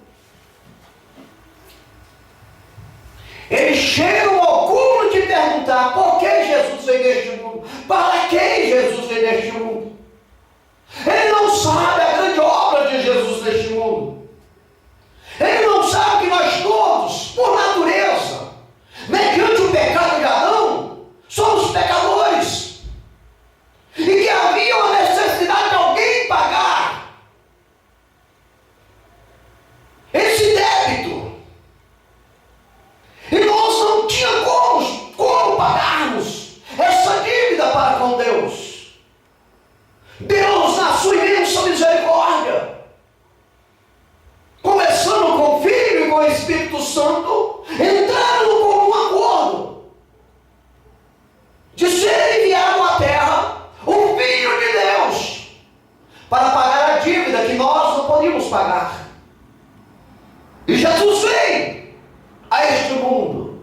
Eles chegam ao cúmulo de perguntar por que Jesus veio neste mundo, para quem Jesus veio neste mundo. Ele não sabe a grande obra de Jesus neste mundo. Ele não sabe que nós todos, por natureza, mediante o pecado de Adão, somos pecadores. E que havia uma necessidade de alguém pagar esse débito. E nós não tínhamos como pagarmos essa dívida para com Deus. Deus, na sua imensa misericórdia, começando com o Filho e com o Espírito Santo, entraram com um acordo de ser enviado à terra o Filho de Deus para pagar a dívida que nós não podíamos pagar. E Jesus veio a este mundo,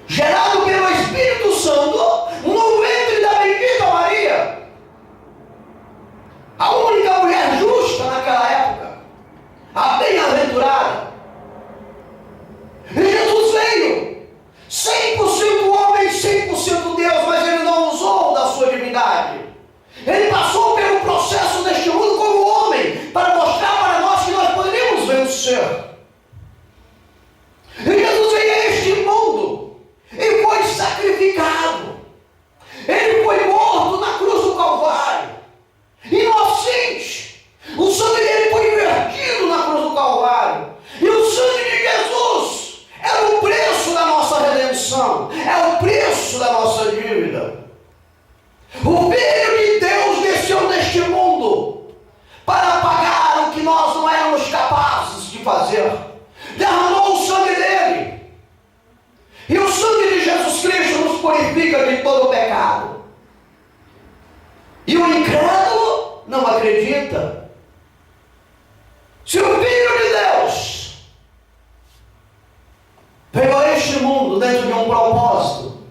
gerado pelo Espírito Santo, no ventre da bendita Maria, a única mulher justa naquela época, a bem-aventurada. E Jesus veio 100% homem, 100% Deus, mas ele não usou da sua divindade. Ele passou pelo processo deste mundo como homem, para mostrar para nós acredita. Se o Filho de Deus veio a este mundo dentro de um propósito,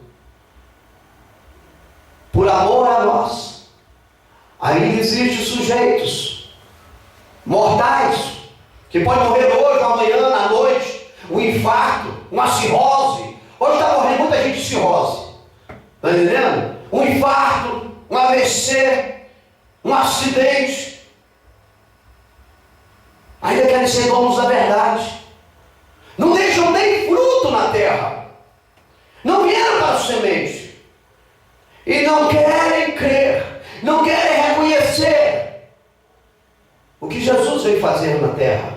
por amor a nós, ainda existem sujeitos mortais que podem morrer hoje, amanhã, à noite, um infarto, uma cirrose. Hoje está morrendo muita gente de cirrose. Está entendendo? Um infarto, um AVC, um acidente. Ainda querem ser donos da verdade. Não deixam nem fruto na terra. Não vieram para a semente. E não querem crer. Não querem reconhecer o que Jesus veio fazer na terra.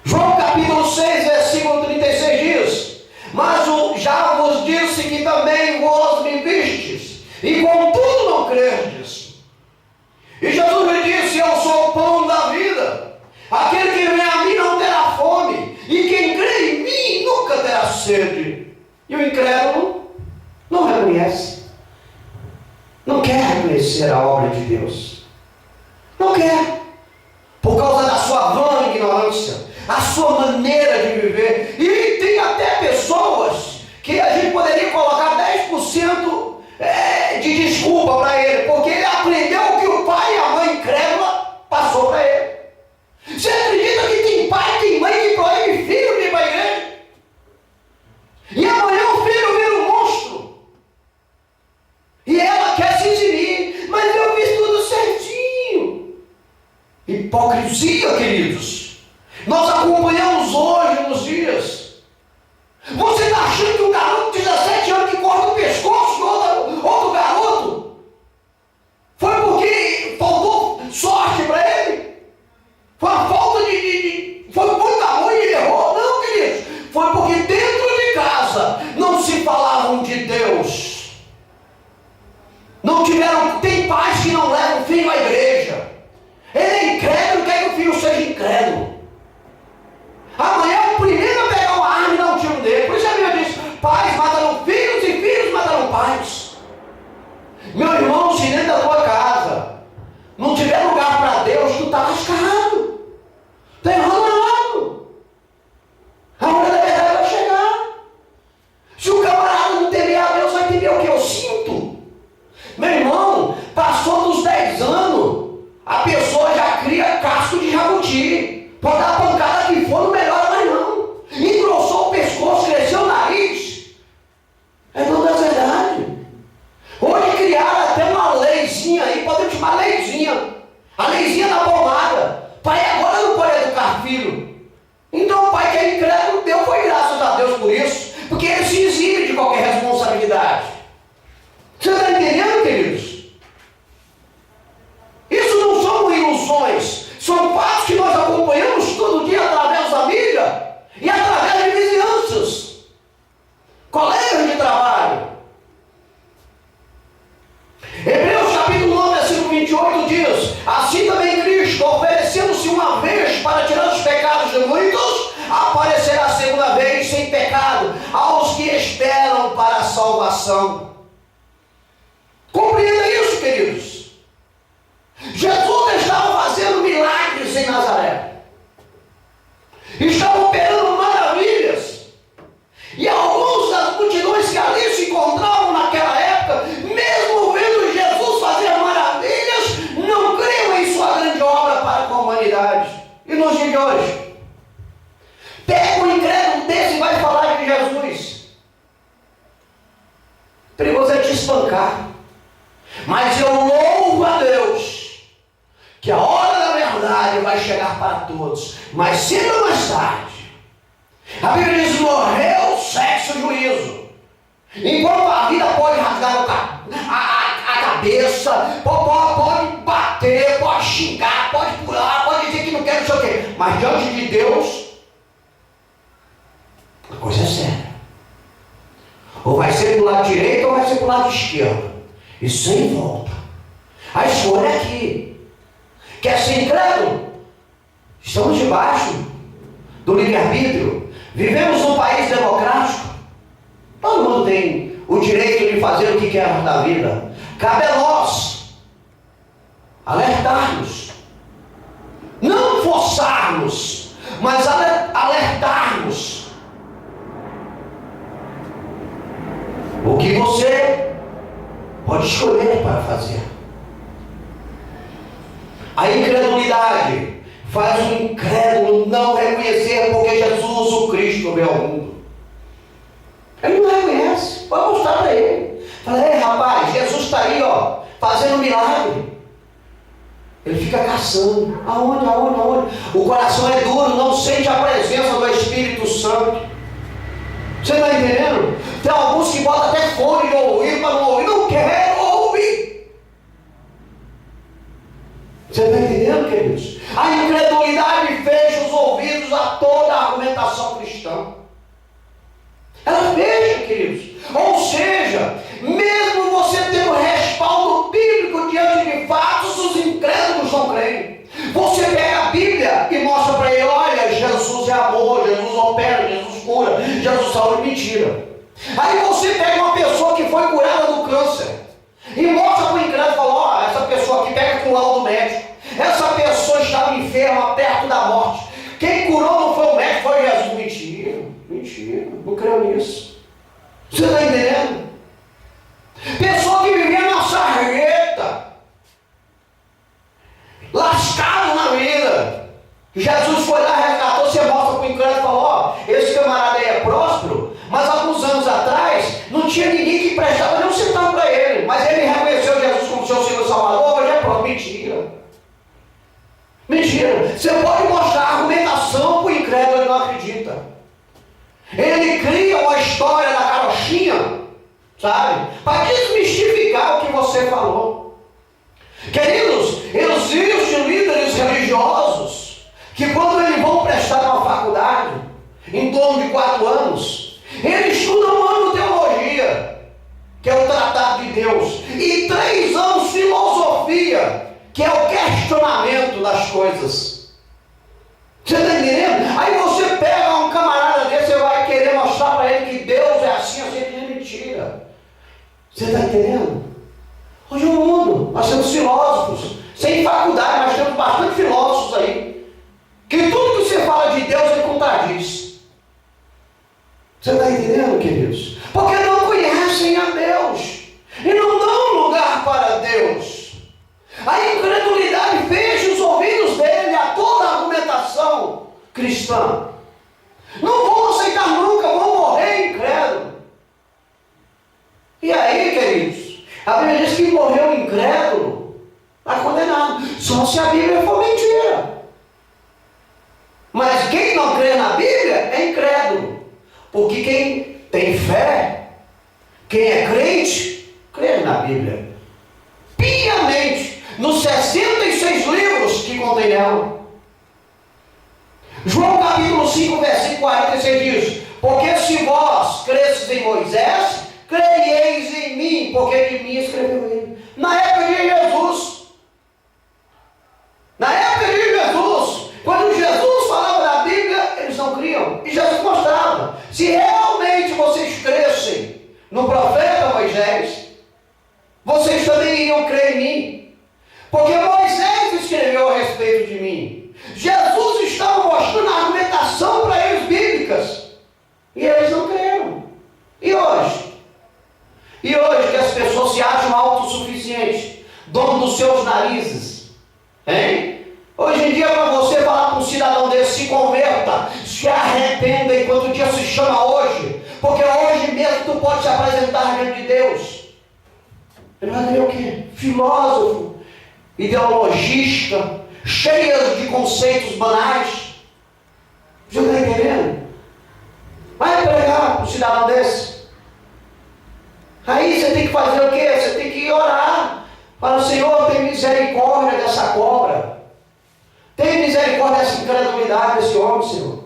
João capítulo 6, versículo 36 diz: mas já vos disse que também vós me vistes, e contudo não crerdes. E Jesus lhe disse: eu sou o pão da vida. Aquele que vem a mim não terá fome, e quem crê em mim nunca terá sede. E o incrédulo não reconhece. Não quer reconhecer a obra de Deus. Não quer. Por causa da sua vã ignorância, a sua maneira de viver. E tem até pessoas que a gente poderia colocar 10% de desculpa para ele, porque ele aprendeu o que o pai e a mãe incrédula passou para ele. Você acredita que tem pai, tem mãe que proíbe filho de ir para a igreja? E amanhã o filho vira um monstro. E ela quer se eximir, mas eu fiz tudo certinho. Hipocrisia, queridos. Nós acompanhamos hoje nos dias. Você está achando que um garoto de 17 anos que corta o pescoço de outro garoto foi porque faltou sorte para ele? Foi uma falta foi muito amor e ele errou? Não, queridos. Foi porque dentro de casa não se falavam de Deus. Não tiveram. Tem pais que não levam o filho à igreja. Ele é incrédulo, quer que o filho seja incrédulo. Amanhã o primeiro a pegar uma arma e dar um tiro nele. Por isso a Bíblia diz: pais matarão filhos e filhos matarão pais. Meu irmão, se dentro da tua casa não tiver lugar para Deus, tu está lascado. Está errado. A hora da verdade vai chegar. Se o camarada não temer a Deus, vai temer o que eu sinto. Meu irmão, passou dos 10 anos, a pessoa já cria casco de jabuti. Pode dar a pancada que for, não melhora mais não. Engrossou o pescoço, cresceu o nariz. É toda a verdade. Hoje criaram até uma leizinha aí, podemos chamar leizinha. A leizinha da pomada. Pai agora não pode educar filho. Então o pai que é incrédulo, Deus foi graças a Deus por isso. Porque ele se exime de qualquer responsabilidade. Você está entendendo, queridos? Isso não são ilusões. São fatos que nós acompanhamos todo dia através da mídia e através de vizinhanças, colegas de trabalho. Hebreus capítulo 9, versículo 28 diz: assim também Cristo, oferecendo-se uma vez para tirar os pecados de muitos, aparecerá a segunda vez sem pecado aos que esperam para a salvação. Compreenda isso, queridos. Jesus estava fazendo milagres em Nazaré. Estava operando maravilhas. E alguns das multidões que ali se encontravam naquela época, mesmo vendo Jesus fazer maravilhas, não criam em sua grande obra para com a humanidade. E nos dias de hoje, pega um incrédulo desse e vai falar de Jesus. Perigoso é te espancar. Mas eu louvo a Deus que a hora da verdade vai chegar para todos, mas cedo ou mais tarde. A Bíblia diz: morreu, sexo, juízo. Enquanto a vida pode rasgar a cabeça, pode bater, pode xingar, pode pular, pode dizer que não quer, não sei o quê, mas diante de Deus, a coisa é séria. Ou vai ser para o lado direito ou vai ser para o lado esquerdo. E sem volta. A escolha é aqui. Quer ser incrédulo? Estamos debaixo do livre-arbítrio. Vivemos num país democrático. Todo mundo tem o direito de fazer o que quer da vida. Cabe a nós Alertar-nos. Não forçar-nos, mas alertar-nos. O que você pode escolher para fazer. A incredulidade faz o incrédulo não reconhecer porque Jesus, o Cristo, veio ao mundo. Ele não reconhece. Pode mostrar para ele. Fala, ei rapaz, Jesus está aí, ó, fazendo um milagre. Ele fica caçando. Aonde? O coração é duro, não sente a presença do Espírito Santo. Você está entendendo? Tem alguns que botam até fone de ouvir para não ouvir. Não quero ouvir. Você está entendendo, queridos? A incredulidade fecha os ouvidos a toda a argumentação cristã. Ela fecha, queridos. Ou seja, mesmo você tendo respaldo bíblico diante de fatos, os incrédulos não creem. Você pega a Bíblia e mostra para ele, olha, Jesus é amor, Jesus opera, Jesus cura, Jesus salva. Mentira. Aí você pega uma pessoa que foi curada do câncer e mostra para o incrédulo e fala, ó, essa pessoa aqui pega com o laudo médico. Essa pessoa estava enferma, perto da morte. Quem curou não foi o médico, foi Jesus. Mentira, não creio nisso. Você está entendendo? Pessoa que vivia na sarjeta, lascado na vida. Jesus foi lá, resgatou, você mostra para o incrédulo e fala, ó, esse camarada aí é próspero, mas alguns anos atrás não tinha ninguém que prestava nem um centavo para ele, mas ele reconheceu Jesus como seu Senhor e Salvador, hoje é próspero. Mentira. Você pode mostrar a argumentação para o incrédulo, ele não acredita. Ele cria uma história da carochinha, sabe? Para desmistificar o que você falou. Queridos, existem líderes religiosos que quando eles vão prestar uma faculdade, em torno de 4 anos, eles estudam um ano de teologia, que é o tratado de Deus, e 3 anos filosofia, que é o questionamento das coisas. Você está entendendo? Aí você pega um camarada desse, você vai querer mostrar para ele que Deus é assim, é mentira. Você está entendendo? Hoje o mundo, nós temos filósofos, sem faculdade, mas temos bastante filósofos aí, que tudo que você fala de Deus, ele contradiz. Você está entendendo, queridos? Porque não conhecem a Deus, e não dão lugar para Deus. A incredulidade fecha os ouvidos dele a toda a argumentação cristã. Não vão aceitar nunca, vão morrer incrédulo. E aí, queridos, a Bíblia diz que morreu incrédulo, está condenado. Só se a Bíblia for mentira. Mas quem não crê na Bíblia é incrédulo. Porque quem tem fé, quem é crente, crê na Bíblia. Piamente. Nos 66 livros que contém ela. João capítulo 5, versículo 46 diz, porque se vós cresces em Moisés, creieis em mim, porque de mim escreveu ele. Na época de Jesus, quando Jesus falava da Bíblia, eles não criam. E Jesus mostrava, se realmente vocês crescem no profeta Moisés, vocês também iriam crer em mim. Porque Moisés escreveu a respeito de mim. Jesus estava mostrando a argumentação para eles bíblicas. E eles não creram. E hoje? E hoje que as pessoas se acham autossuficientes, dono dos seus narizes. Hein? Hoje em dia, para você falar para um cidadão desse, se converta, se arrependa enquanto o dia se chama hoje. Porque hoje mesmo tu pode se apresentar diante de Deus. Ele vai dizer o quê? Filósofo, ideologista, cheia de conceitos banais. Você está entendendo? Vai pregar para um cidadão desse. Aí você tem que fazer o quê? Você tem que orar. Fala, Senhor, tem misericórdia dessa cobra. Tem misericórdia dessa incredulidade desse homem, Senhor.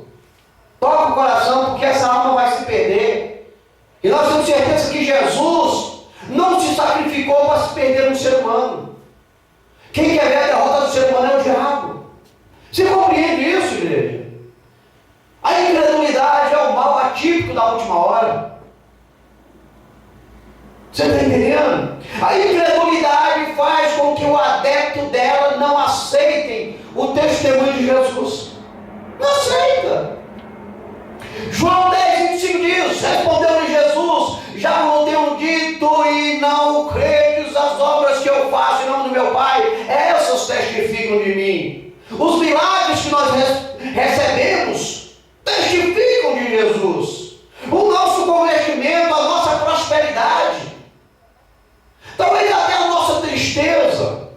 Toca o coração, porque essa alma vai se perder. E nós temos certeza que Jesus não se sacrificou para se perder no ser humano. Quem quer ver a derrota do ser humano é o diabo. Você compreende isso, igreja? A incredulidade é o mal atípico da última hora. Você está entendendo? A incredulidade faz com que o adepto dela não aceitem o testemunho de Jesus. Não aceita. João 10:25 diz: respondeu-lhe Jesus, já vos tenho dito e não credes as obras que eu faço em nome do meu Pai, essas testificam de mim. Os milagres que nós recebemos testificam de Jesus. O nosso convertimento, a nossa prosperidade, talvez até a nossa tristeza,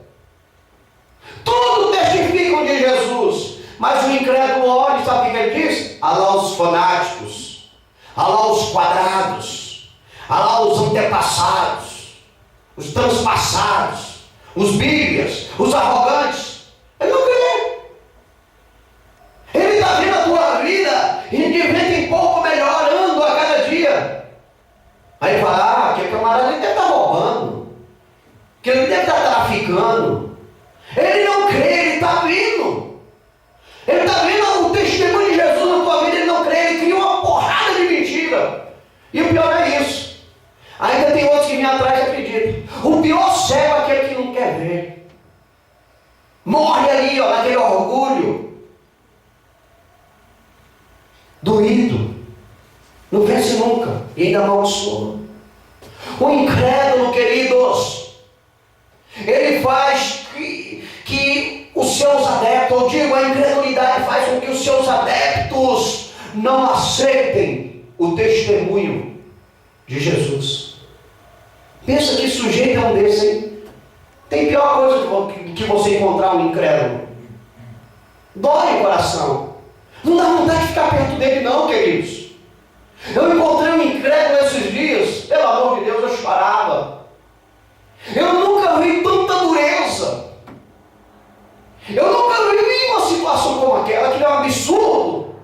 tudo testificam de Jesus. Mas o incrédulo olha, sabe o que ele diz? Há lá os fanáticos, há lá os quadrados, há lá os antepassados, os transpassados, os bíblias, os arrogantes. Ele não crê. Ele está vendo a tua vida e de vento em pouco melhorando a cada dia. Aí ele fala: que camarada, ele deve estar roubando, que ele deve estar traficando. Ele não crê, ele está vindo. Ele está vendo o testemunho de Jesus na tua vida, ele não crê, ele cria uma porrada de mentira. E o pior é isso. Ainda tem outros que vêm atrás e acreditam. O pior cego é aquele que não quer ver. Morre ali, ó, naquele orgulho. Doído. Não vence nunca. E ainda amaldiçoa. O incrédulo, queridos, ele faz que os seus adeptos, eu digo, a incredulidade faz com que os seus adeptos não aceitem o testemunho de Jesus. Pensa que sujeito é um desse, hein? Tem pior coisa do que você encontrar um incrédulo. Dói o coração. Não dá vontade de ficar perto dele não, queridos. Eu encontrei um incrédulo esses dias, pelo amor de Deus, eu chorava. Eu nunca vi tanta dureza. Eu nunca vi uma situação como aquela, que é um absurdo.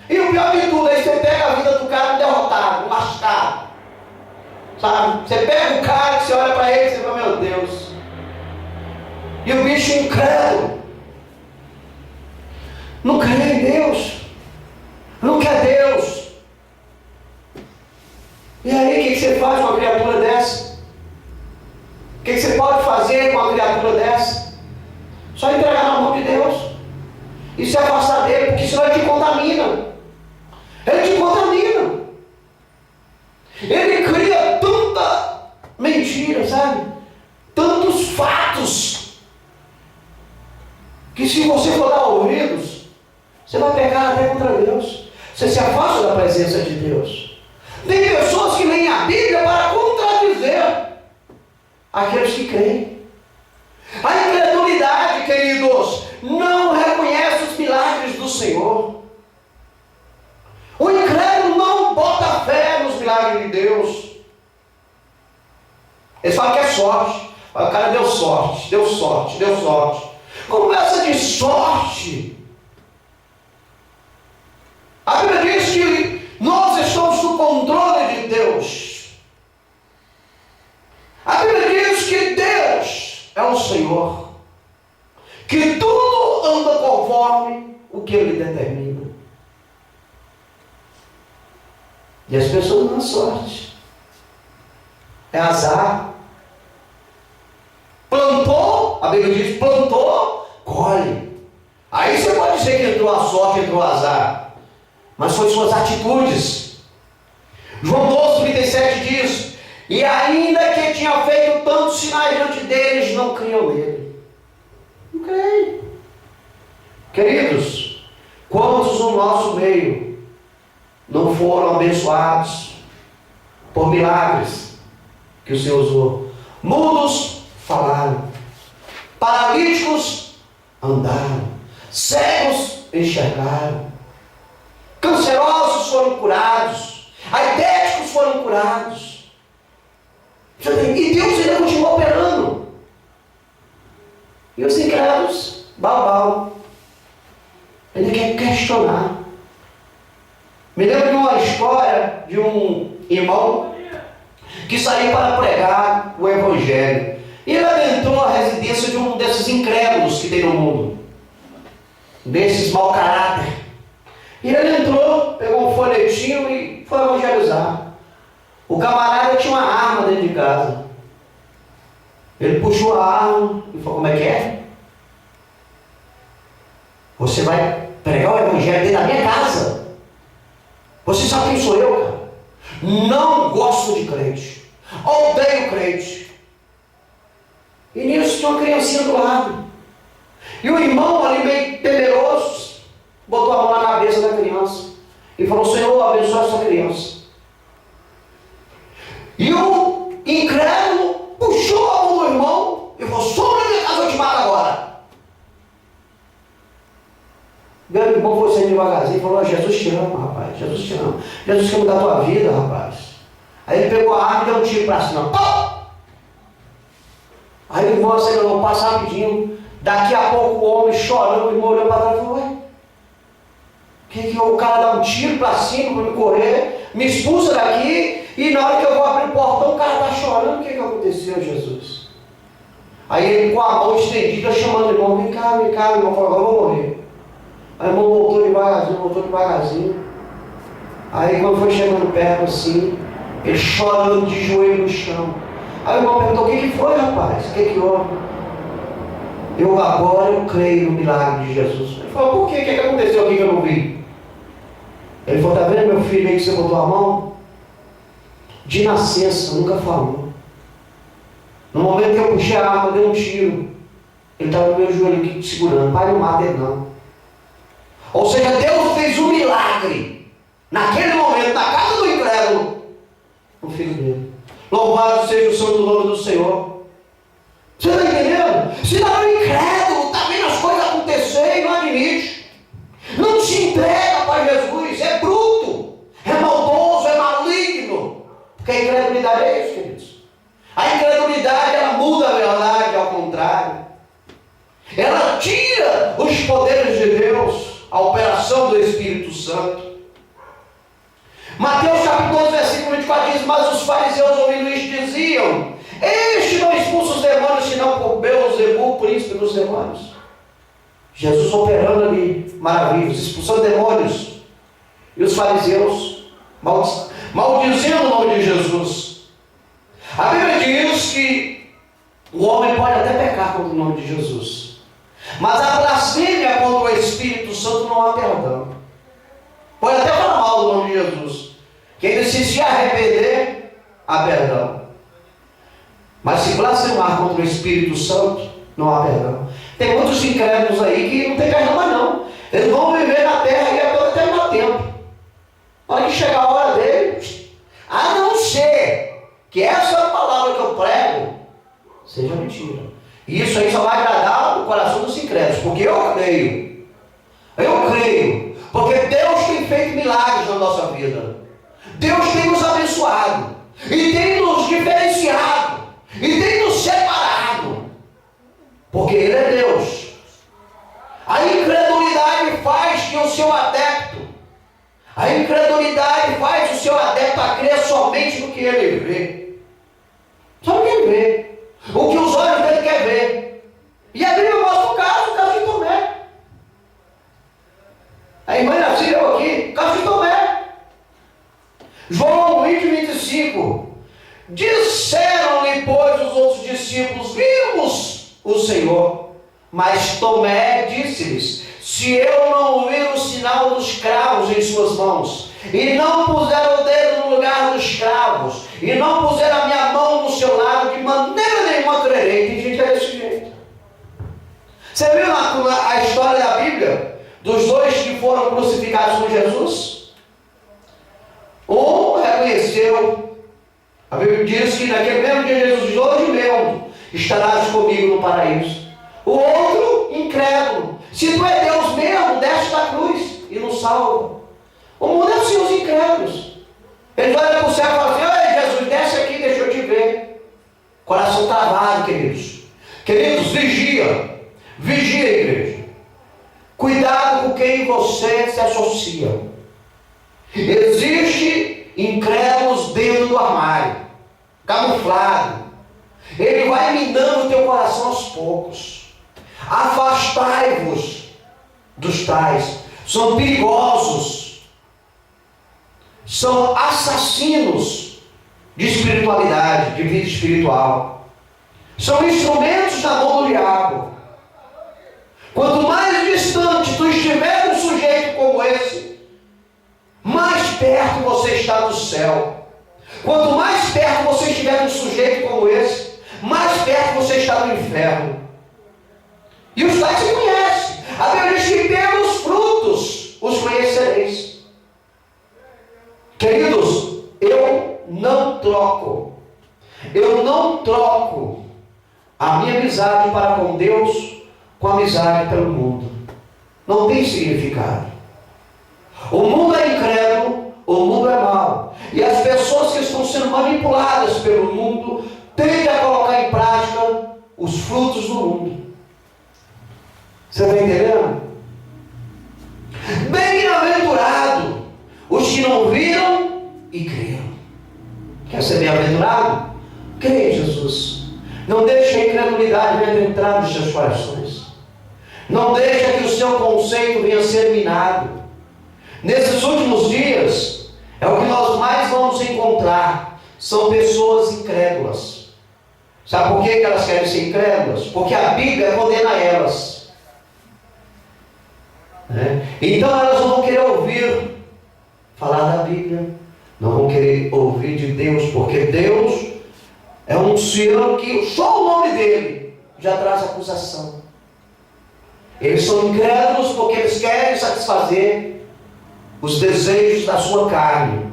E o pior de tudo, aí você pega a vida do cara derrotado, machucado. Sabe? Você pega o cara, que você olha para ele e você fala: meu Deus. E o bicho incrédulo. Não crê em Deus. Não quer Deus. E aí, o que você faz com uma criatura dessa? O que você pode fazer com uma criatura dessa? Só entregar na mão de Deus e se afastar dele, porque senão ele te contamina. Ele te contamina. Ele cria tanta mentira, sabe? Tantos fatos, que se você for dar ouvidos, você vai pecar até contra Deus. Você se afasta da presença de Deus. Tem pessoas que leem a Bíblia para contradizer aqueles que creem. A incredulidade, queridos, não reconhece os milagres do Senhor. O incrédulo não bota fé nos milagres de Deus. Ele fala que é sorte. O cara deu sorte, deu sorte, deu sorte. Conversa de sorte. A Bíblia diz que nós estamos no controle de Deus. A Bíblia diz que Deus é o Senhor, que tudo anda conforme o que Ele determina. E as pessoas não dão sorte. É azar. Plantou, a Bíblia diz, plantou, colhe. Aí você pode dizer que entrou a sorte, entrou o azar. Mas foi suas atitudes. João 12:37 diz: e ainda que tinha feito tantos sinais diante deles, não criam nele. Não creem. Queridos, quantos no nosso meio não foram abençoados por milagres que o Senhor usou? Mudos falaram, paralíticos andaram, cegos enxergaram, cancerosos foram curados, aidéticos foram curados. E Deus ainda continua operando. E os incrédulos, babau, ainda quer questionar. Me lembro de uma história de um irmão que saiu para pregar o Evangelho. E ele adentrou a residência de um desses incrédulos que tem no mundo, desses mau caráter. E ele entrou, pegou um folhetinho e foi evangelizar. O camarada tinha uma arma dentro de casa. Ele puxou a arma e falou: como é que é? Você vai pregar o evangelho dentro da minha casa. Você sabe quem sou eu, cara? Não gosto de crente. Odeio crente. E nisso tinha uma criancinha do lado. E o irmão ali meio temeroso botou a mão na cabeça da criança e falou: Senhor, abençoe essa criança. E o incrédulo puxou a mão do irmão e falou: sobre a minha casa, eu te mato agora. Meu irmão foi saindo devagarzinho e falou: Jesus te ama, rapaz, Jesus te ama. Jesus quer mudar a tua vida, rapaz. Aí ele pegou a arma e deu um tiro para cima. Pum! Aí o irmão acelerou, passa rapidinho. Daqui a pouco o homem chorando, o irmão olhou para trás e falou: ué, que o cara dá um tiro para cima para me correr, me expulsa daqui, e na hora que eu vou abrir o portão o cara está chorando. O que aconteceu, Jesus? Aí ele com a mão estendida chamando o irmão: vem cá, o irmão falou: agora eu vou morrer. Aí o irmão voltou devagarzinho. Aí quando foi chegando perto assim, ele chorando de joelho no chão. Aí o irmão perguntou: o que foi, rapaz? O que houve? Agora eu creio no milagre de Jesus. Ele falou: por quê? O que aconteceu aqui que eu não vi? Ele falou: tá vendo meu filho aí que você botou a mão? De nascença, nunca falou. No momento que eu puxei a arma, dei um tiro. Ele estava no meu joelho aqui segurando. Pai, não mata ele não. Ou seja, Deus fez um milagre naquele momento, na casa do incrédulo, no filho dele. Louvado seja o santo nome do Senhor. Você está entendendo? Se não é um incrédulo, está vendo as coisas acontecer e não admite. Não se entrega para Jesus. É bruto, é maldoso, é maligno. Porque a incredulidade é isso, queridos. A incredulidade, ela muda a verdade, ao contrário. Ela tira os poderes de Deus, a operação do Espírito Santo. Mateus capítulo 12, versículo 24 diz: mas os fariseus, ouvindo isto, diziam: este não expulsa os demônios, senão por Beelzebul, príncipe dos demônios. Jesus operando ali maravilhas, expulsando demônios. E os fariseus maldizendo o nome de Jesus. A Bíblia diz que o homem pode até pecar contra o nome de Jesus, mas a blasfêmia contra o Espírito Santo não há perdão. Pode até falar mal do nome de Jesus, que ele se arrepender, há perdão. Mas se blasfemar contra o Espírito Santo, não há perdão. Tem muitos incrédulos aí que não tem perdão mais não. Eles vão viver na terra aí até o tempo. Na hora que chegar a hora deles, a não ser que essa palavra que eu prego seja mentira. E isso aí só vai agradar o coração dos incrédulos, porque eu creio. Eu creio. Porque Deus tem feito milagres na nossa vida. Deus tem nos abençoado. E tem nos diferenciado. E tem nos separado. Porque Ele é Deus. A incredulidade faz que o seu adepto, a incredulidade faz o seu adepto a crer somente no que ele vê. Só no que ele vê. O que os olhos dele querem ver. E a Bíblia mostra o caso de Tomé. A irmã nasceu aqui, o caso de Tomé. João 20:25. Disseram-lhe, pois, os outros discípulos: vimos o Senhor. Mas Tomé disse-lhes: se eu não vir o sinal dos cravos em suas mãos, e não puser o dedo no lugar dos cravos, e não puser a minha mão no seu lado, de maneira nenhuma crerei. Tem gente que é desse jeito. Você viu a história da Bíblia dos dois que foram crucificados com Jesus? Um reconheceu. A Bíblia diz que naquele mesmo dia Jesus diz: hoje mesmo estarás comigo no paraíso. O outro, incrédulo: se tu é Deus mesmo, desce da cruz e nos salva. O mundo é assim, os incrédulos. Eles olham para o céu e falam assim: ei, Jesus, desce aqui, deixa eu te ver. Coração travado, queridos. Queridos, vigia. Vigia, igreja. Cuidado com quem você se associa. Existe incrédulos dentro do armário, camuflado. Ele vai minando o teu coração aos poucos. Afastai-vos dos tais. São perigosos. São assassinos de espiritualidade, de vida espiritual. São instrumentos na mão do diabo. Quanto mais distante distante tu estiver de um sujeito como esse, mais perto você está do céu. Quanto mais perto você estiver de um sujeito como esse, mais perto você está do inferno. E os tais se conhecem. A Bíblia diz que pelos frutos os conhecereis. Queridos, eu não troco a minha amizade para com Deus com a amizade pelo mundo. Não tem significado. O mundo é incrédulo, o mundo é mau. E as pessoas que estão sendo manipuladas pelo mundo tendem a colocar em prática os frutos do mundo. Você está entendendo? Bem-aventurado os que não viram e creram. Quer ser bem-aventurado? Creia em Jesus. Não deixe a incredulidade entrar nos seus corações. Não deixe que o seu conceito venha a ser minado. Nesses últimos dias, é o que nós mais vamos encontrar. São pessoas incrédulas. Sabe por que elas querem ser incrédulas? Porque a Bíblia condena elas. Então elas não vão querer ouvir falar da Bíblia. Não vão querer ouvir de Deus. Porque Deus é um ser que só o nome dele já traz acusação. Eles são incrédulos porque eles querem satisfazer os desejos da sua carne,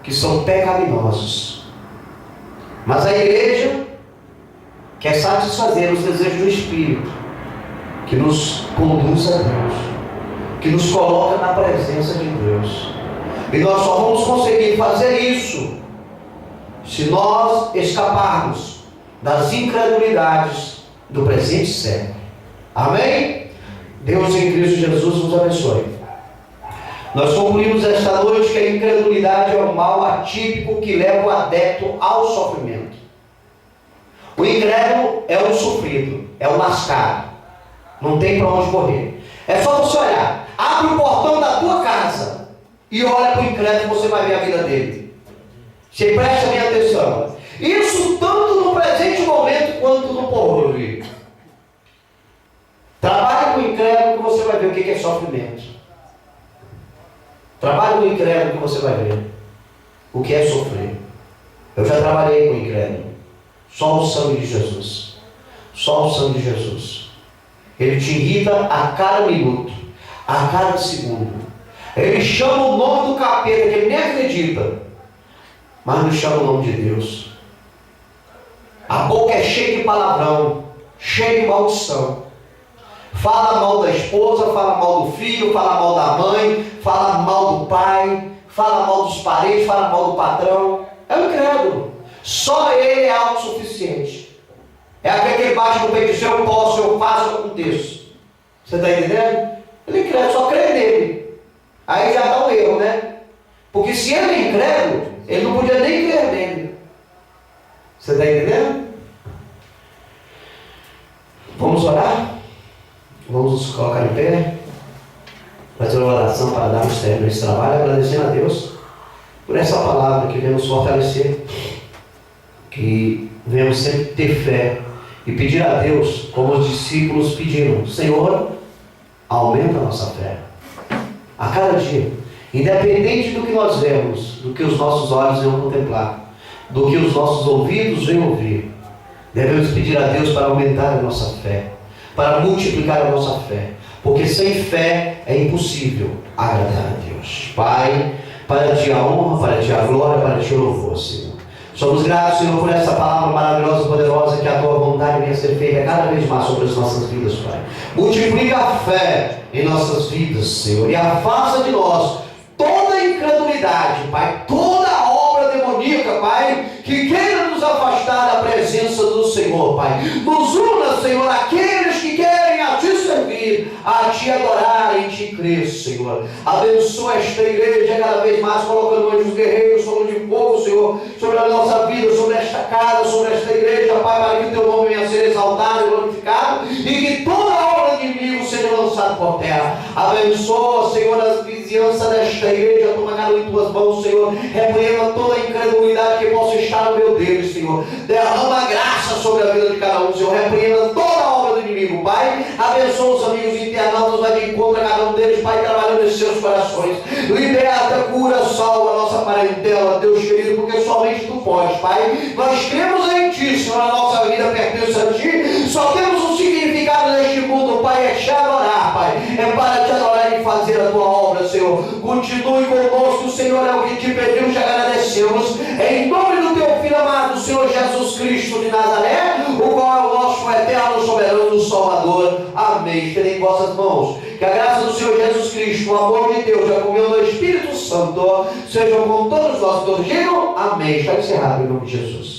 que são pecaminosos. Mas a igreja quer satisfazer os desejos do Espírito, que nos conduz a Deus, que nos coloca na presença de Deus. E nós só vamos conseguir fazer isso se nós escaparmos das incredulidades do presente século. Amém? Deus em Cristo Jesus nos abençoe. Nós concluímos esta noite que a incredulidade é um mal atípico que leva o adepto ao sofrimento. O incrédulo é o sofrido, é o lascado. Não tem para onde correr. É só você olhar. Abre o portão da tua casa e olha para o incrédulo, você vai ver a vida dele. Você presta bem atenção. Isso tanto no presente momento quanto no porvir. Trabalhe com o incrédulo que você vai ver o que é sofrimento. Trabalhe com o incrédulo que você vai ver o que é sofrer. Eu já trabalhei com o incrédulo. Só o sangue de Jesus. Só o sangue de Jesus. Ele te irrita a cada minuto, a cada segundo. Ele chama o nome do capeta, que ele nem acredita, mas não chama o nome de Deus. A boca é cheia de palavrão, cheia de maldição. Fala mal da esposa, fala mal do filho, fala mal da mãe, fala mal do pai, fala mal dos parentes, fala mal do patrão. É um incrédulo. Só ele é autossuficiente. É aquele que bate no peito e diz: eu posso, eu faço, eu aconteço. Você está entendendo? Ele é incrédulo, só crê nele. Aí já dá um erro, né? Porque se ele é incrédulo, ele não podia nem crer nele. Você está entendendo? Vamos orar? Vamos nos colocar em pé, fazer uma oração para darmos término a esse trabalho, agradecendo a Deus por essa palavra que vem nos fortalecer, que venhamos sempre ter fé e pedir a Deus, como os discípulos pediram: Senhor, aumenta a nossa fé a cada dia, independente do que nós vemos, do que os nossos olhos venham contemplar, do que os nossos ouvidos venham ouvir. Devemos pedir a Deus para aumentar a nossa fé, para multiplicar a nossa fé, porque sem fé é impossível agradar a Deus. Pai, para ti a honra, para ti a glória, para ti o louvor, Senhor. Somos gratos, Senhor, por essa palavra maravilhosa e poderosa, que a tua vontade venha a ser feita cada vez mais sobre as nossas vidas, Pai. Multiplica a fé em nossas vidas, Senhor, e afasta de nós toda a incredulidade, Pai, toda a obra demoníaca, Pai, que queira nos afastar da presença do Senhor, Pai. Nos una, Senhor, aqueles que querem a ti servir, a ti adorar, em ti crer, Senhor. Abençoa esta igreja cada vez mais, colocando anjos guerreiros sobre de fogo, Senhor, sobre a nossa vida, sobre esta casa, sobre esta igreja, Pai, para que o teu nome venha a ser exaltado e glorificado, e que toda a obra de inimigo seja lançada por terra. Abençoa, Senhor, as vizinhanças desta igreja, toma cada um em tuas mãos, Senhor. Repreenda toda a incredulidade que possa estar no meu deles, Senhor. Derrama graça sobre a vida de cada um, Senhor. Repreenda toda a obra do inimigo, Pai. Abençoa os amigos internautas da deles, Pai, trabalhando em seus corações. Liberta, cura, salva a nossa parentela, Deus querido, porque somente Tu podes, Pai. Nós cremos em Ti, Senhor, a nossa vida pertence a Ti. Só temos um significado neste mundo, Pai, é Te adorar, Pai. É para Te adorar e fazer a Tua obra, Senhor. Continue conosco, Senhor, é o que Te pedimos e agradecemos. Em nome do Teu Filho amado, Senhor Jesus Cristo de Nazaré, o qual é o nosso eterno, soberano Salvador. Amém. Estende em vossas mãos. Que a graça do Senhor Jesus Cristo, o amor de Deus e a comunhão do Espírito Santo sejam com todos nós. Todos digam amém. Está encerrado em nome de Jesus.